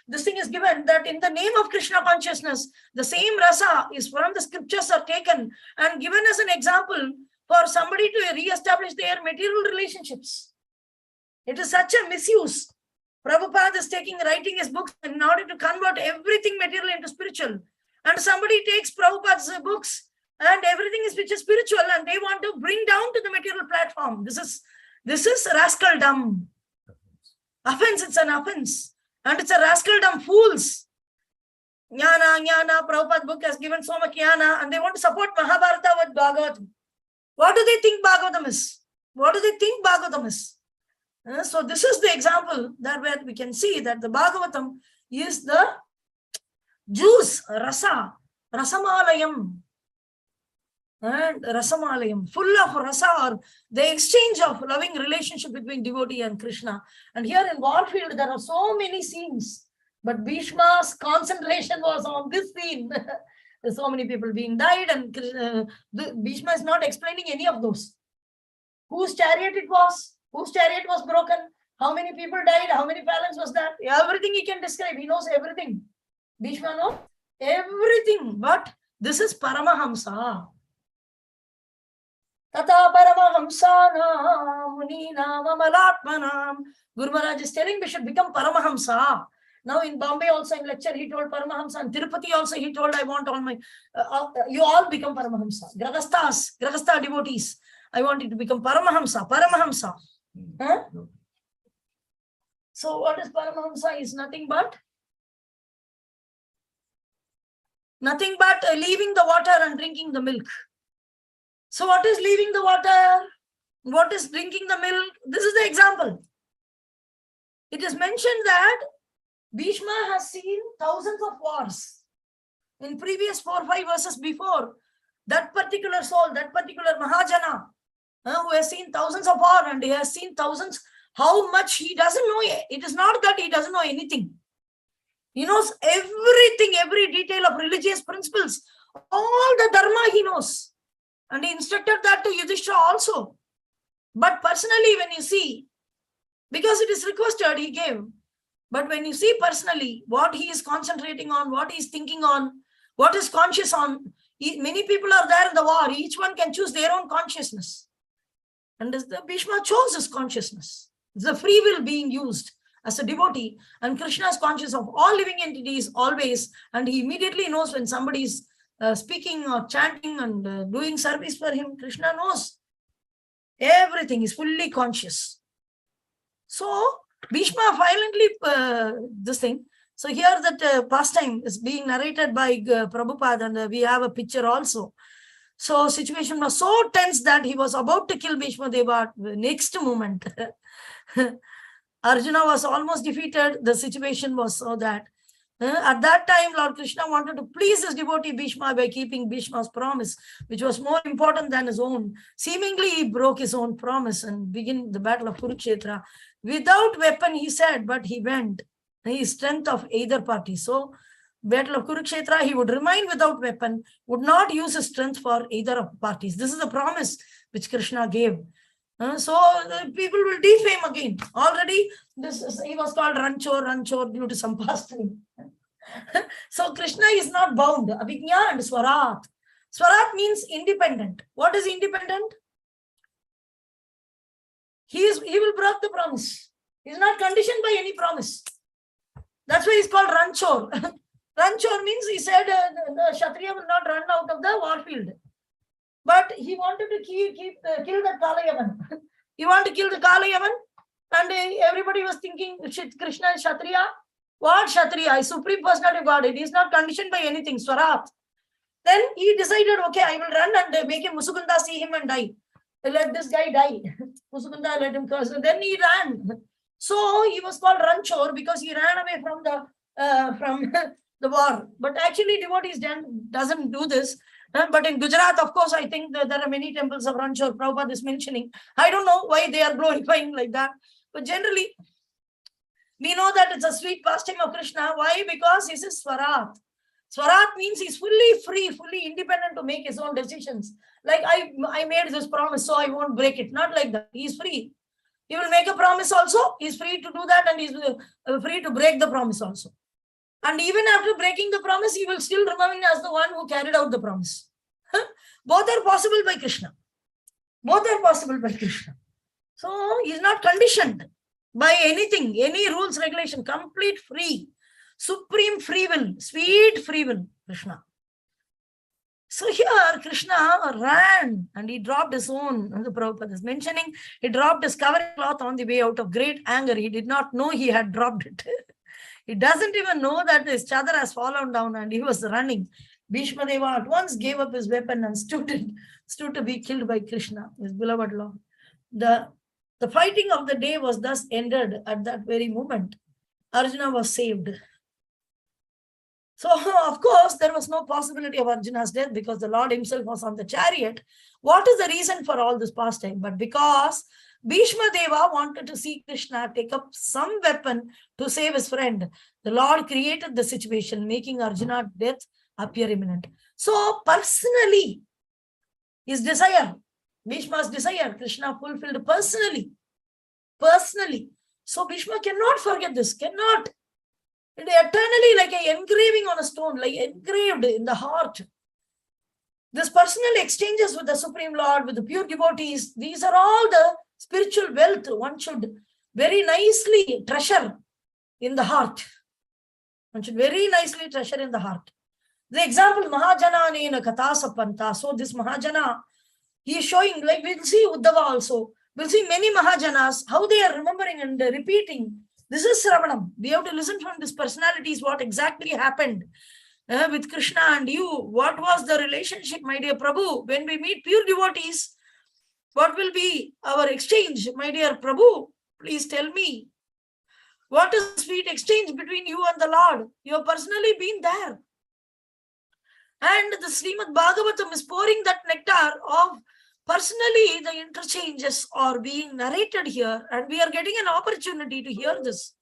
this thing is given that in the name of Krishna consciousness, the same rasa is from the scriptures are taken and given as an example for somebody to re-establish their material relationships. It is such a misuse. Prabhupada is writing his books in order to convert everything material into spiritual. And somebody takes Prabhupada's books and everything is which is spiritual, and they want to bring down to the material platform. This is rascaldom. Offense, it's an offense. And it's a rascaldom, fools. Jnana, Prabhupada book has given so much jnana, and they want to support Mahabharata with Bhagavatam. What do they think Bhagavatam is? What do they think Bhagavatam is? So this is the example that where we can see that the Bhagavatam is the juice, rasa, rasamalayam. And rasamalayam, full of rasa, or the exchange of loving relationship between devotee and Krishna. And here in Warfield, there are so many scenes, but Bhishma's concentration was on this scene. There's so many people being died, and Bhishma is not explaining any of those. Whose chariot it was, whose chariot was broken, how many people died, how many phalanx was that, everything he can describe. He knows everything. Bhishma knows everything, but this is Paramahamsa. Tata Paramahamsa Munina Mamalatmanam. Guru Maharaj is telling we should become Paramahamsa. Now in Bombay also in lecture he told Paramahamsa, and Tirupati also he told I want all my, you all become Paramahamsa. Grahastha devotees, I want you to become Paramahamsa, Paramahamsa. Huh? So what is Paramahamsa? Is nothing but leaving the water and drinking the milk. So what is leaving the water? What is drinking the milk? This is the example. It is mentioned that Bhishma has seen thousands of wars. In previous 4-5 verses before, that particular soul, that particular Mahajana, who has seen thousands of wars, and he has seen thousands, how much he doesn't know. It is not that he doesn't know anything. He knows everything, every detail of religious principles. All the dharma he knows. And he instructed that to Yudhishthira also. But personally, when you see, because it is requested, he gave. But when you see personally what he is concentrating on, what he is thinking on, what is conscious on, many people are there in the war. Each one can choose their own consciousness. And the Bhishma chose his consciousness. It's the free will being used as a devotee. And Krishna is conscious of all living entities always. And he immediately knows when somebody is speaking or chanting and doing service for him. Krishna knows everything, is fully conscious. So Bhishma violently this thing. So here that pastime is being narrated by Prabhupada, and we have a picture also. So situation was so tense that he was about to kill Bhishma Deva. Next moment, Arjuna was almost defeated. The situation was so that at that time, Lord Krishna wanted to please his devotee Bhishma by keeping Bhishma's promise, which was more important than his own. Seemingly, he broke his own promise and began the battle of Kurukshetra. Without weapon, he said, but he went. His strength of either party. So, battle of Kurukshetra, he would remain without weapon, would not use his strength for either of parties. This is the promise which Krishna gave. So people will defame again. Already, he was called Ranchor due to some pastime. So Krishna is not bound. Abhijna and Swarat. Swarat means independent. What is independent? He will break the promise. He is not conditioned by any promise. That's why he's called Ranchor. Ranchor means he said the Kshatriya will not run out of the war field. But he wanted to kill the Kalayavan. He wanted to kill the Kalayavan, and everybody was thinking Krishna is Kshatriya. What Kshatriya? Is Supreme Personality of God. It is not conditioned by anything. Swarat. Then he decided, okay, I will run and make him Musukunda see him and die. Let this guy die. Musukunda let him curse. Then he ran. So he was called Ranchor because he ran away from the war. But actually, devotees doesn't do this. But in Gujarat, of course, I think that there are many temples of Ranchor. Prabhupada is mentioning. I don't know why they are glorifying like that. But generally, we know that it's a sweet pastime of Krishna. Why? Because this is Swarat. Swarat means he's fully free, fully independent to make his own decisions. Like I made this promise, so I won't break it. Not like that. He's free. He will make a promise also. He's free to do that, and he's free to break the promise also. And even after breaking the promise, he will still remain as the one who carried out the promise. Both are possible by Krishna. Both are possible by Krishna. So he is not conditioned by anything, any rules, regulation, complete free, supreme free will, sweet free will, Krishna. So here Krishna ran and he dropped his own, the Prabhupada is mentioning, he dropped his covering cloth on the way out of great anger. He did not know he had dropped it. He doesn't even know that his chadar has fallen down and he was running. Bhishma Deva at once gave up his weapon and stood to be killed by Krishna, his beloved Lord. The The fighting of the day was thus ended at that very moment. Arjuna was saved. So, of course, there was no possibility of Arjuna's death because the Lord himself was on the chariot. What is the reason for all this pastime? But because Bhishma Deva wanted to see Krishna take up some weapon to save his friend, the Lord created the situation, making Arjuna's death appear imminent. So, personally, his desire, Bhishma's desire, Krishna fulfilled personally. Personally. So, Bhishma cannot forget this, cannot. And eternally, like an engraving on a stone, like engraved in the heart. This personal exchanges with the Supreme Lord, with the pure devotees, these are all the spiritual wealth one should very nicely treasure in the heart. One should very nicely treasure in the heart. The example, Mahajana Nena Katasapanta. So this Mahajana, he is showing, like we'll see Uddhava also. We'll see many Mahajanas, how they are remembering and repeating. This is Sravanam. We have to listen from this personalities, what exactly happened with Krishna and you. What was the relationship, my dear Prabhu? When we meet pure devotees, what will be our exchange, my dear Prabhu? Please tell me. What is the sweet exchange between you and the Lord? You have personally been there. And the Srimad Bhagavatam is pouring that nectar of personally the interchanges are being narrated here, and we are getting an opportunity to hear this.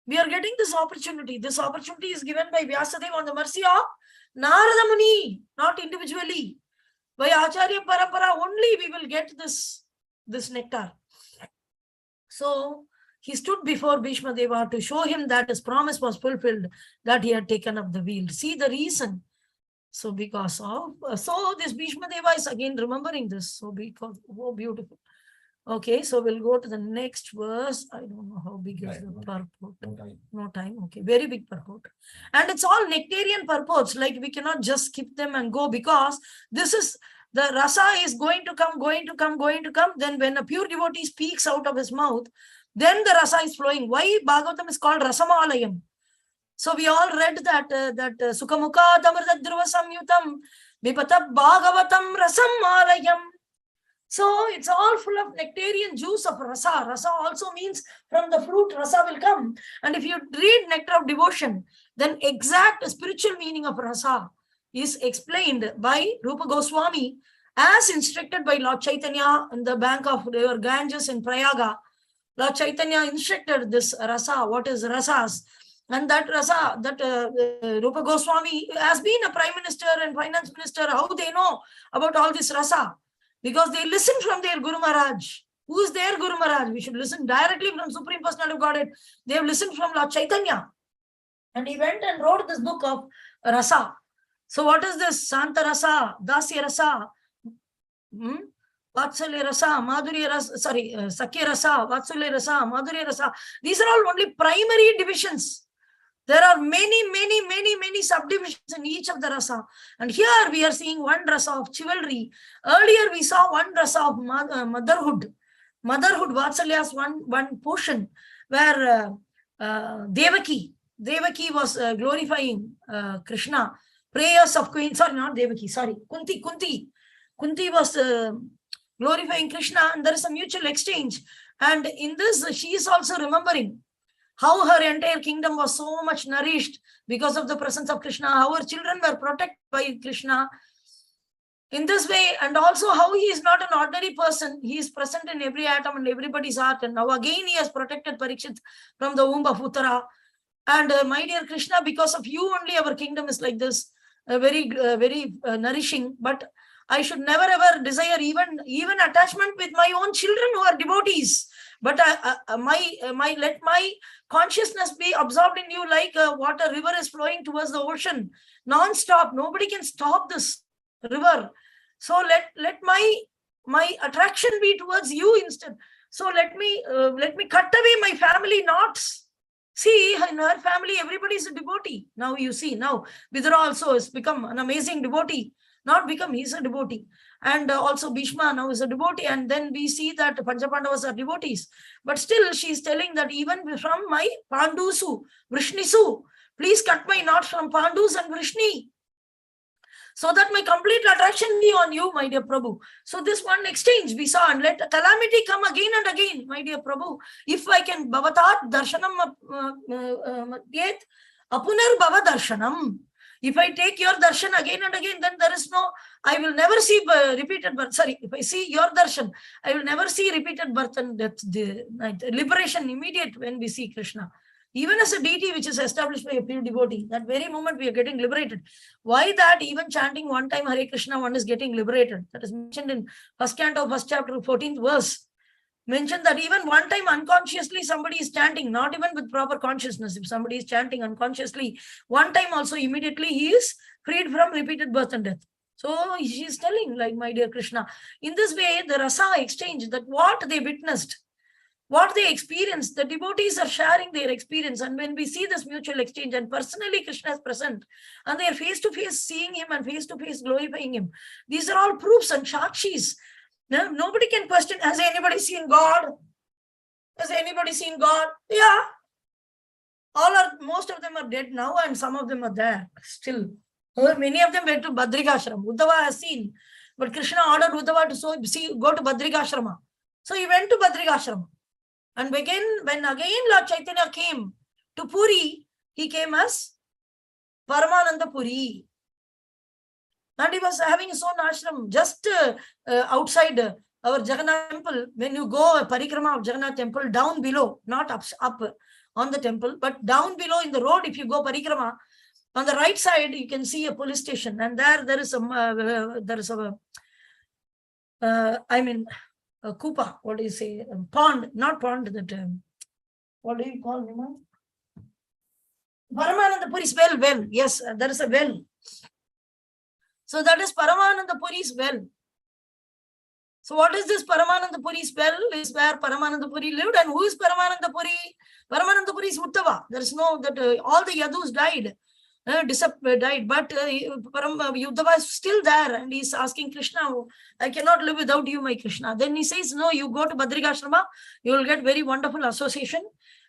We are getting this opportunity. This opportunity is given by Vyasadeva on the mercy of Narada Muni, not individually. By Acharya Parampara only we will get this nectar. So he stood before Bhishma Deva to show him that his promise was fulfilled, that he had taken up the wheel. See the reason. So because of, so this Bhishma Deva is again remembering this. So because, oh, beautiful. Okay, so we'll go to the next verse. I don't know how big is the purport. No time. Okay, very big purport. And it's all nectarian purports. Like we cannot just skip them and go, because this is, the rasa is going to come, going to come, going to come. Then when a pure devotee speaks out of his mouth, then the rasa is flowing. Why Bhagavatam is called Rasamalayam? So we all read that Sukhamukha Tamrta Dhruva Samyutam Vipatab Bhagavatam Rasamalayam. So it's all full of nectarian juice of rasa. Rasa also means from the fruit, rasa will come. And if you read Nectar of Devotion, then exact spiritual meaning of rasa is explained by Rupa Goswami as instructed by Lord Chaitanya in the bank of river Ganges in Prayaga. Lord Chaitanya instructed this rasa, what is rasas. And that rasa, that Rupa Goswami has been a prime minister and finance minister, how they know about all this rasa? Because they listen from their Guru Maharaj. Who is their Guru Maharaj? We should listen directly from Supreme Personality of Godhead. They have listened from Lord Chaitanya. And he went and wrote this book of Rasa. So what is this? Santa Rasa, Dasya Rasa, Vatsalya Rasa, Madhurya Rasa, Sakya Rasa, Vatsalya Rasa, Madhurya Rasa. These are all only primary divisions. There are many subdivisions in each of the rasa. And here we are seeing one rasa of chivalry. Earlier we saw one rasa of motherhood. Motherhood, Vatsalya's one portion, where Devaki was glorifying Krishna. Prayers of Queen, Kunti was glorifying Krishna, and there is a mutual exchange. And in this, she is also remembering how her entire kingdom was so much nourished because of the presence of Krishna, how her children were protected by Krishna in this way, and also how he is not an ordinary person. He is present in every atom and everybody's heart. And now again he has protected Parikshit from the womb of Uttara. And my dear Krishna, because of you only our kingdom is like this, very nourishing. But I should never ever desire even attachment with my own children who are devotees. But let my consciousness be absorbed in you like a water river is flowing towards the ocean non-stop. Nobody can stop this river. So let my attraction be towards you instead. So let me cut away my family knots. See, in her family, everybody is a devotee. Now you see, now Vidura also has become an amazing devotee. Not become, he's a devotee. And also Bhishma now is a devotee. And then we see that Panchapandavas are devotees. But still she is telling that even from my Pandusu, Vrishnisu, please cut my knots from Pandus and Vrishni. so that my complete attraction be on you, my dear Prabhu. So this one exchange we saw, and let calamity come again and again, my dear Prabhu. If I can bhavatat darshanam yet apunar bhava darshanam. If I take your darshan again and again, then there is no, I will never see repeated birth. Sorry, if I see your darshan, I will never see repeated birth and death. The liberation immediate when we see Krishna. Even as a deity which is established by a pure devotee, that very moment we are getting liberated. Why that? Even chanting one time Hare Krishna, one is getting liberated. That is mentioned in first canto, first chapter, 14th verse. Mentioned that even one time unconsciously somebody is chanting, not even with proper consciousness. If somebody is chanting unconsciously, one time also immediately he is freed from repeated birth and death. So she is telling, like, my dear Krishna, in this way, the rasa exchange, that what they witnessed, what they experienced, the devotees are sharing their experience. And when we see this mutual exchange, and personally Krishna is present, and they are face to face seeing him and face to face glorifying him, these are all proofs and shakshis. Now, nobody can question, has anybody seen God? Has anybody seen God? Yeah. Most of them are dead now, and some of them are there still. Many of them went to Badrikashram. Uddhava has seen, but Krishna ordered Uddhava to go to Badrikashrama. So he went to Badrikashram. And when again Lord Chaitanya came to Puri, he came as Paramananda Puri. And he was having his own ashram just outside our Jagannath temple. When you go parikrama of Jagannath temple, down below, not up on the temple, but down below in the road, if you go parikrama, on the right side, you can see a police station. And there is a kupa, what do you say? Pond, not pond, that, what do you call him? Paramananda Puri's well. Yes, there is a well. So that is Paramananda Puri's well. So what is this Paramananda Puri's well? Is where Paramananda Puri lived. And who is Paramananda Puri? Paramananda Puri is Uddhava. There is no, that all the Yadus died. Died, but Uddhava is still there, and he's asking Krishna, I cannot live without you, my Krishna. Then he says, no, you go to Badrikashrama, you will get very wonderful association,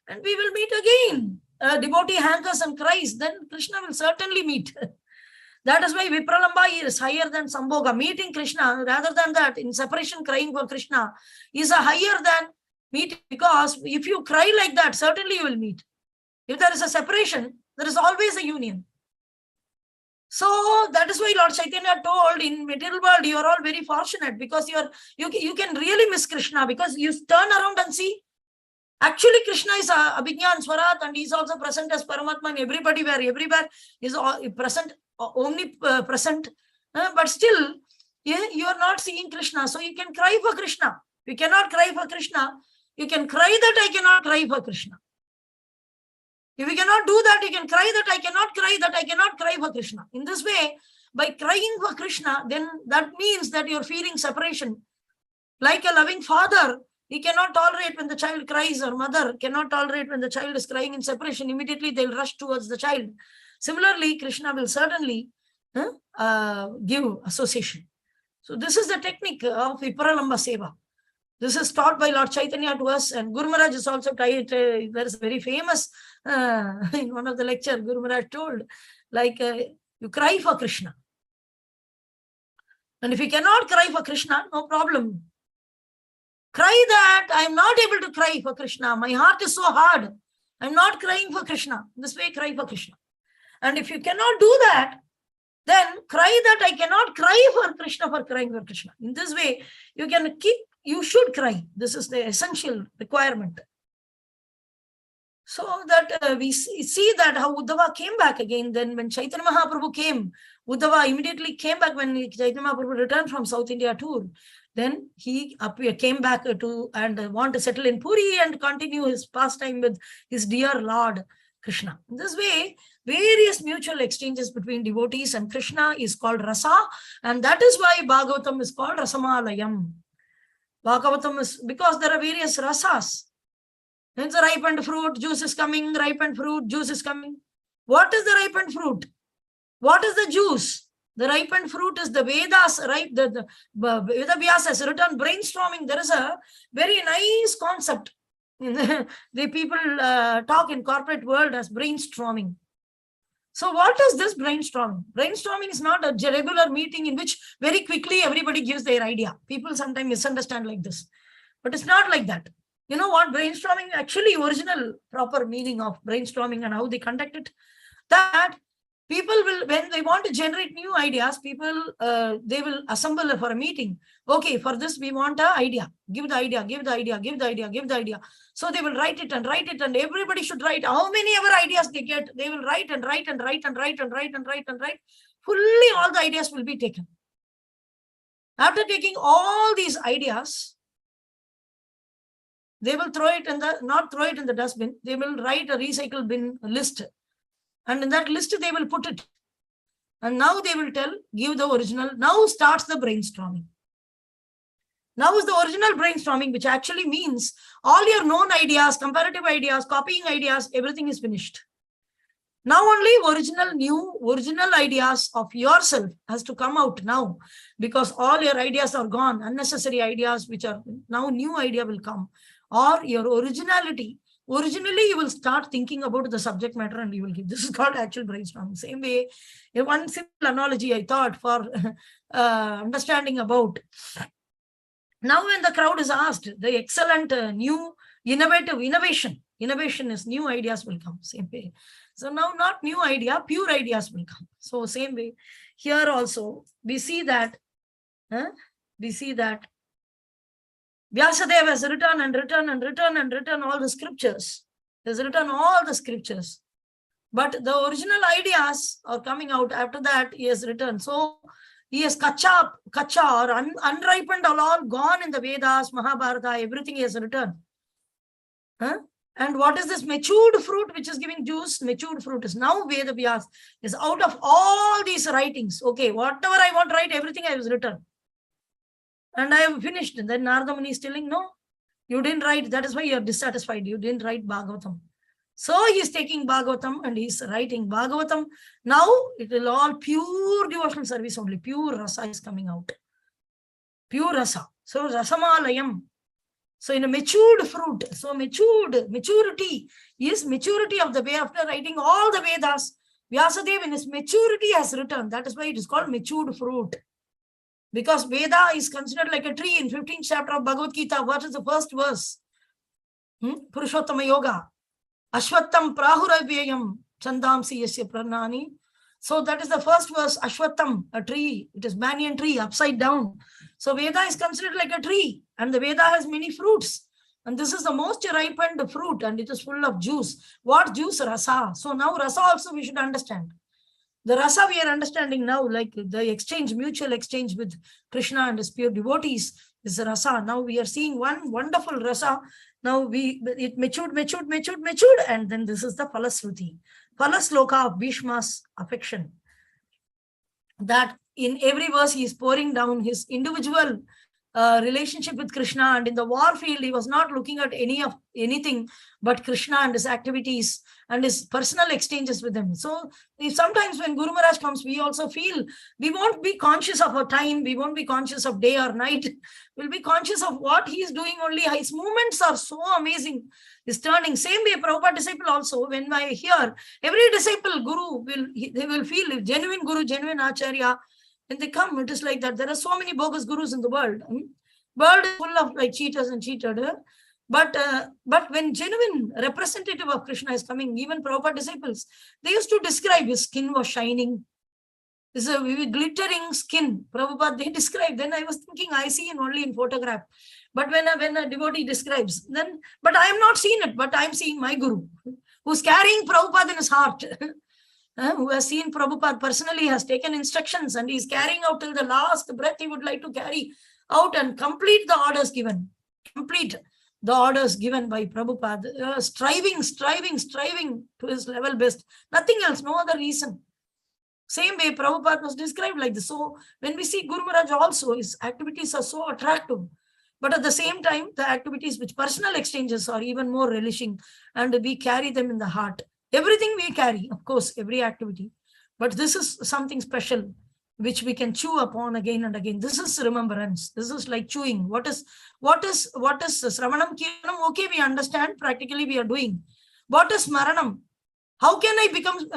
and we will meet again. Devotee hankers and cries, then Krishna will certainly meet. That is why Vipralamba is higher than Sambhoga. Meeting Krishna, rather than that, in separation crying for Krishna, is a higher than meeting, because if you cry like that, certainly you will meet. If there is a separation, there is always a union. So that is why Lord Chaitanya told, in material world, you are all very fortunate, because you can really miss Krishna, because you turn around and see, actually Krishna is Abhijnan Swarat, and he is also present as Paramatma everywhere is present, omnipresent, but still you are not seeing Krishna. So you can cry for Krishna. You cannot cry for Krishna. You can cry that I cannot cry for Krishna. If you cannot do that, you can cry that I cannot cry for Krishna. In this way, by crying for Krishna, then that means that you're feeling separation. Like a loving father, he cannot tolerate when the child cries, or mother cannot tolerate when the child is crying in separation. Immediately they'll rush towards the child. Similarly, Krishna will certainly give association. So this is the technique of Vipralamba Seva. This is taught by Lord Chaitanya to us, and Guru Maharaj is also taught. There is a very famous, in one of the lectures, Guru Maharaj told, like, you cry for Krishna. And if you cannot cry for Krishna, no problem. Cry that I am not able to cry for Krishna. My heart is so hard. I am not crying for Krishna. This way, cry for Krishna. And if you cannot do that, then cry that I cannot cry for Krishna for crying for Krishna. In this way, you should cry. This is the essential requirement. So that we see that how Uddhava came back again. Then when Chaitanya Mahaprabhu came, Uddhava immediately came back when Chaitanya Mahaprabhu returned from South India tour. Then he came back and want to settle in Puri and continue his pastime with his dear Lord Krishna. In this way, various mutual exchanges between devotees and Krishna is called rasa, and that is why Bhagavatam is called Rasamalayam. Bhagavatam is because there are various rasas. It's a ripened fruit, juice is coming, ripened fruit, juice is coming. What is the ripened fruit? What is the juice? The ripened fruit is the Vedas, right? The Veda Vyasa has written brainstorming. There is a very nice concept. The people talk in corporate world as brainstorming. So what is this brainstorming? Brainstorming is not a regular meeting in which very quickly everybody gives their idea. People sometimes misunderstand like this, but it's not like that. You know what brainstorming actually original proper meaning of brainstorming and how they conduct it? That people will, when they want to generate new ideas, people, they will assemble for a meeting. Okay, for this we want an idea. Give the idea, give the idea, give the idea, give the idea. So they will write it, and everybody should write how many ever ideas they get. They will write and write and write and write and write and write and write. Fully all the ideas will be taken. After taking all these ideas, they will throw it in the, not throw it in the dustbin. They will write a recycle bin list. And in that list, they will put it. And now they will tell, give the original. Now starts the brainstorming. Now is the original brainstorming, which actually means all your known ideas, comparative ideas, copying ideas, everything is finished. Now only original ideas of yourself has to come out now, because all your ideas are gone, unnecessary ideas, which are now new idea will come, or your originality. Originally, you will start thinking about the subject matter and you will give. This is called actual brainstorming. Same way, one simple analogy I thought for understanding about. Now, when the crowd is asked, the excellent, new, innovation is new ideas will come. Same way. So now, not new idea, pure ideas will come. So same way, here also we see that. Vyasadeva has written all the scriptures. He has written all the scriptures. But the original ideas are coming out after that he has written. So he has kacha or unripened, all gone in the Vedas, Mahabharata, everything he has written. And what is this matured fruit which is giving juice? Matured fruit is now Veda Vyas, is out of all these writings. Okay, whatever I want to write, everything I has written. And I have finished. And then Narada Muni is telling, no, you didn't write. That is why you are dissatisfied. You didn't write Bhagavatam. So he is taking Bhagavatam and he is writing Bhagavatam. Now it will all pure devotional service only. Pure rasa is coming out. Pure rasa. So rasamalayam. So in a matured fruit. So maturity is maturity of the way. After writing all the Vedas, Vyasadeva in his maturity has written. That is why it is called matured fruit. Because Veda is considered like a tree. In 15th chapter of Bhagavad Gita, what is the first verse? Purushottama Yoga. Ashwattam prahuravyayam chandamsi yasya pranani. So that is the first verse, Ashwattam, a tree. It is banyan tree, upside down. So Veda is considered like a tree. And the Veda has many fruits. And this is the most ripened fruit. And it is full of juice. What juice? Rasa. So now rasa also we should understand. The rasa we are understanding now, like the exchange, mutual exchange with Krishna and his pure devotees is rasa. Now we are seeing one wonderful rasa. Now it matured, and then this is the Falasruti. Falasloka of Bhishma's affection. That in every verse he is pouring down his individual relationship with Krishna, and in the war field he was not looking at anything but Krishna and his activities and his personal exchanges with him. So if sometimes when Guru Maharaj comes, we also feel we won't be conscious of our time, we won't be conscious of day or night, we'll be conscious of what he is doing only. His movements are so amazing. He's turning. Same way Prabhupada disciple also, when I hear every disciple Guru they will feel genuine Guru, genuine Acharya. When they come, it is like that. There are so many bogus gurus in the world. World is full of like cheaters and cheated. But when genuine representative of Krishna is coming, even Prabhupada disciples, they used to describe his skin was shining. This is a glittering skin. Prabhupada, they describe. Then I was thinking, I see it only in photograph. But when a devotee describes, then, but I am not seeing it, but I am seeing my Guru, who's carrying Prabhupada in his heart. Who has seen Prabhupada personally, has taken instructions, and he is carrying out till the last breath he would like to carry out and complete the orders given. Complete the orders given by Prabhupada. Striving to his level best. Nothing else, no other reason. Same way Prabhupada was described like this. So when we see Guru Maharaj also, his activities are so attractive. But at the same time, the activities which personal exchanges are even more relishing, and we carry them in the heart. Everything we carry, of course, every activity. But this is something special, which we can chew upon again and again. This is remembrance. This is like chewing. What is Sravanam Kirtanam? Okay, we understand. Practically we are doing. What is Maranam? How can I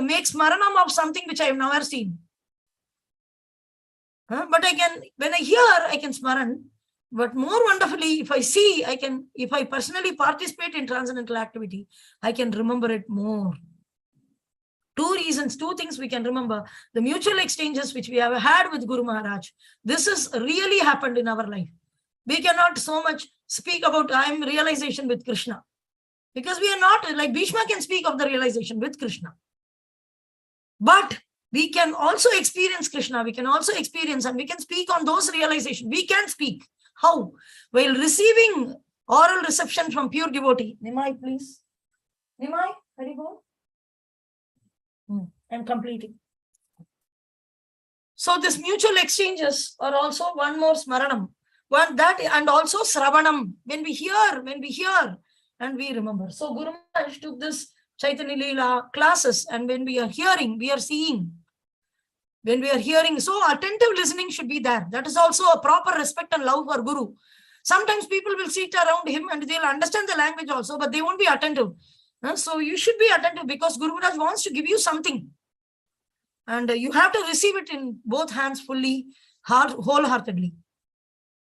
make smaranam of something which I have never seen? But when I hear, I can smaran. But more wonderfully, if I see, if I personally participate in transcendental activity, I can remember it more. Two things we can remember. The mutual exchanges which we have had with Guru Maharaj. This has really happened in our life. We cannot so much speak about I am realization with Krishna. Because we are not, like Bhishma can speak of the realization with Krishna. But we can also experience Krishna. We can also experience and we can speak on those realizations. We can speak. How? While receiving oral reception from pure devotee. Nimai, please. Nimai, Haribol. I'm completing. So this mutual exchanges are also one more smaranam. And also sravanam. When we hear and we remember. So Guru Maharaj took this Chaitanya Leela classes, and when we are hearing, we are seeing. When we are hearing, so attentive listening should be there. That is also a proper respect and love for Guru. Sometimes people will sit around him and they'll understand the language also, but they won't be attentive. So you should be attentive because Guru Maharaj wants to give you something. And you have to receive it in both hands fully, wholeheartedly.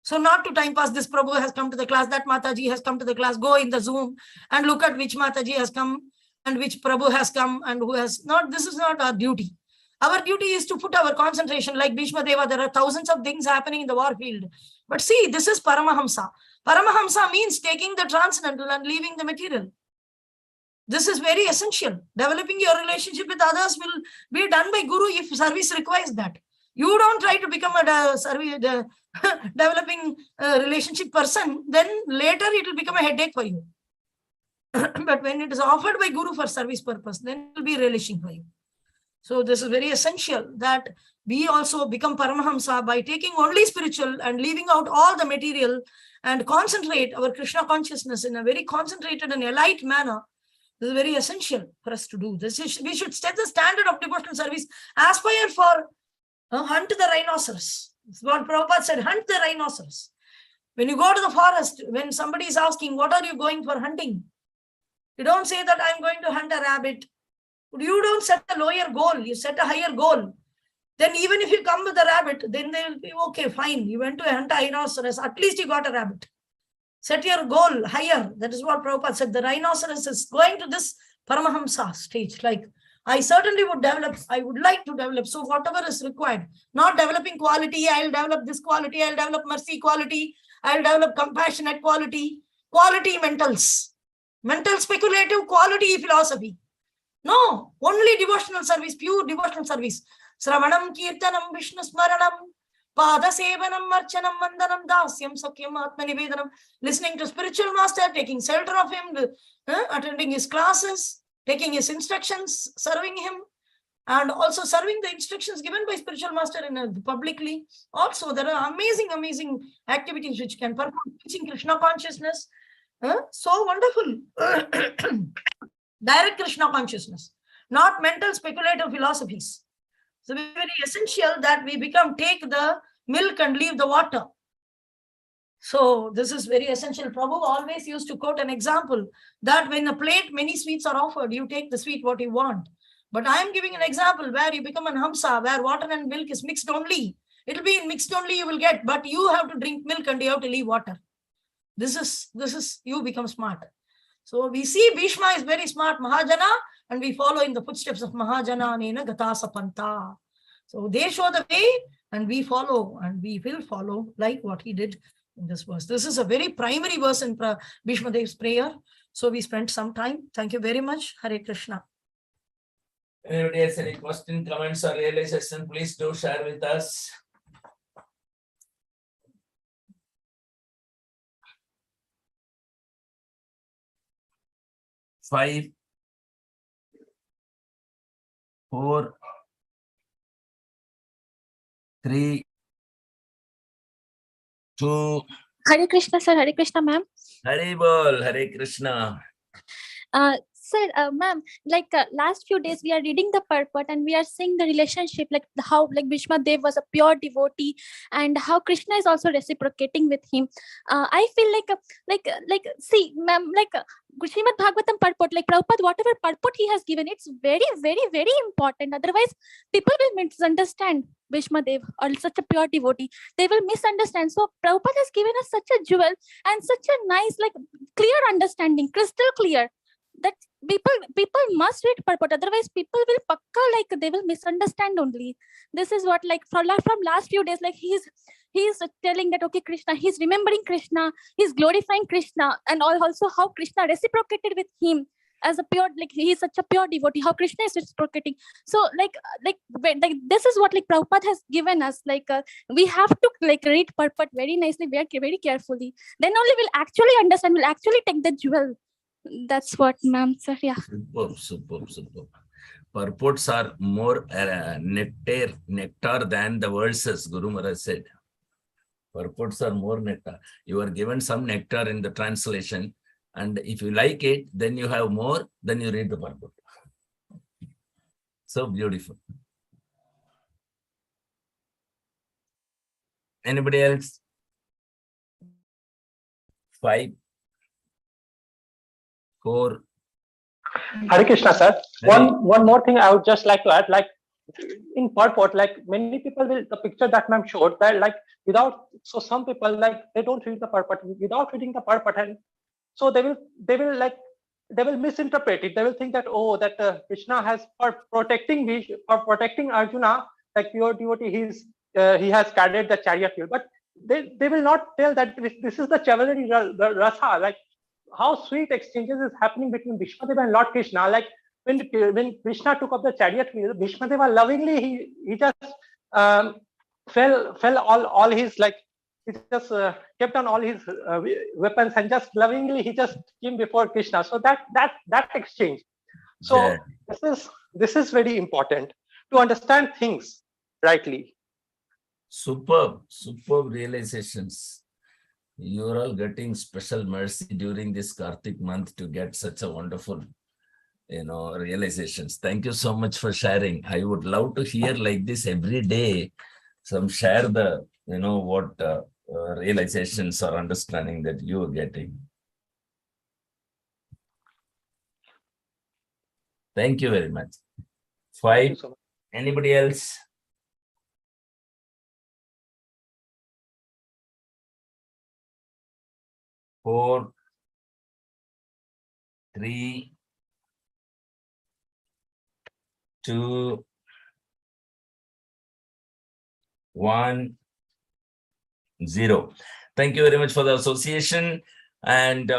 So not to time pass, this Prabhu has come to the class, that Mataji has come to the class, go in the Zoom and look at which Mataji has come and which Prabhu has come and who has not. This is not our duty. Our duty is to put our concentration, like Bhishma Deva, there are thousands of things happening in the war field. But see, this is Paramahamsa. Paramahamsa means taking the transcendental and leaving the material. This is very essential. Developing your relationship with others will be done by Guru if service requires that. You don't try to become a developing relationship person, then later it will become a headache for you. But when it is offered by Guru for service purpose, then it will be relishing for you. So this is very essential that we also become Paramahamsa by taking only spiritual and leaving out all the material and concentrate our Krishna consciousness in a very concentrated and elite manner. This is very essential for us to do. We should set the standard of devotional service. Aspire for hunt the rhinoceros. That's what Prabhupada said, hunt the rhinoceros. When you go to the forest, when somebody is asking, what are you going for hunting? You don't say that I'm going to hunt a rabbit. You don't set a lower goal, you set a higher goal. Then even if you come with a rabbit, then they will be okay, fine. You went to hunt a rhinoceros, at least you got a rabbit. Set your goal higher. That is what Prabhupada said. The rhinoceros is going to this Paramahamsa stage. Like, I certainly would develop, I would like to develop. So whatever is required, not developing quality, I'll develop this quality, I'll develop mercy quality, I'll develop compassionate quality, quality mentals, mental speculative quality philosophy. No, only devotional service, pure devotional service. Sravanam, Kirtanam, Vishnu Smaranam, Pada Sevanam, Marchanam, Mandanam, Dasyam, Sakyam, Atmanivedanam, listening to spiritual master, taking shelter of him, attending his classes, taking his instructions, serving him, and also serving the instructions given by spiritual master publicly. Also, there are amazing activities which can perform, teaching Krishna consciousness. So wonderful. Direct Krishna consciousness, not mental speculative philosophies. So it's very essential that we take the milk and leave the water. So this is very essential. Prabhu always used to quote an example that when a plate, many sweets are offered, you take the sweet what you want. But I am giving an example where you become an hamsa, where water and milk is mixed only. It will be mixed only you will get, but you have to drink milk and you have to leave water. This is you become smart. So we see Bhishma is very smart Mahajana, and we follow in the footsteps of Mahajana Nena Gatasa Panta. So they show the way and we follow, and we will follow like what he did in this verse. This is a very primary verse in Bhishma Dev's prayer. So we spent some time. Thank you very much. Hare Krishna. Anybody has any question, comments, or realization, please do share with us. Five, 4, 3, 2. Hare Krishna, sir. Hare Krishna, ma'am. Hare Bol, Hare Krishna. Sir, ma'am, like last few days we are reading the purport and we are seeing the relationship, like how like Bhishma Dev was a pure devotee and how Krishna is also reciprocating with him. I feel like see, ma'am, like Srimad Bhagavatam purport, like Prabhupada, whatever purport he has given, it's very, very, very important. Otherwise, people will misunderstand Bhishma Dev or such a pure devotee. They will misunderstand. So Prabhupada has given us such a jewel and such a nice, like clear understanding, crystal clear, that people must read purport. Otherwise, people will pakka, like they will misunderstand only. This is what, like from last few days, like he's telling that okay, Krishna, he's remembering Krishna, he's glorifying Krishna, and also how Krishna reciprocated with him as a pure, like he's such a pure devotee, how Krishna is reciprocating. So like this is what like Prabhupada has given us, like we have to like read purport very nicely, very, very carefully, then only we'll actually understand, we'll actually take the jewel. That's what, ma'am, sir. Yeah. Superb. Purports are more nectar than the verses, Guru Maharaj said. Purports are more nectar. You are given some nectar in the translation, and if you like it, then you have more, then you read the purport. So beautiful. Anybody else? 5, 4. Hare Krishna, sir. One more thing I would just like to add, like in purport, like many people will, the picture that ma'am showed, that like so some people like they don't read the purport, without reading the purport, and so they will misinterpret it. They will think that, oh, that Krishna has for protecting Arjuna, like pure devotee, he has carried the chariot wheel, but they will not tell that this is the Chavalari Rasa, like how sweet exchanges is happening between Bhishmadeva and Lord Krishna. Like when Krishna took up the chariot wheel, Bhishmadeva lovingly he just fell all his, like he just kept on all his weapons and just lovingly he just came before Krishna. So that exchange. So this is very important to understand things rightly. Superb realizations. You're all getting special mercy during this Kartik month to get such a wonderful, realizations. Thank you so much for sharing. I would love to hear like this every day. Some share the, what realizations or understanding that you are getting. Thank you very much. 5. So much. Anybody else? 4, 3, 2, 1, 0. Thank you very much for the association, and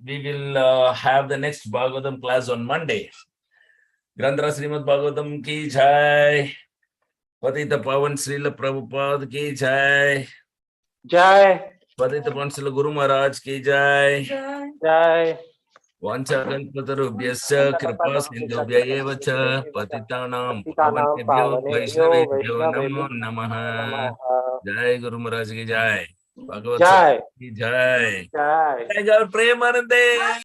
we will have the next Bhagavatam class on Monday. Grandhara Srimad Bhagavatam ki jai. Patita Pavan Srila Prabhupada ki jai. Jai. Patita Pavan Srila Guru Maharaj ki jai. Jai. Vanchakalpatarubhyascha kripa sindhubhya eva cha patitanam pavanebhyo vaishnavebhyo namo namaha. Jai Guru Maharaj ki jai. Bhagavad ki jai. Jai Gaur Premanande.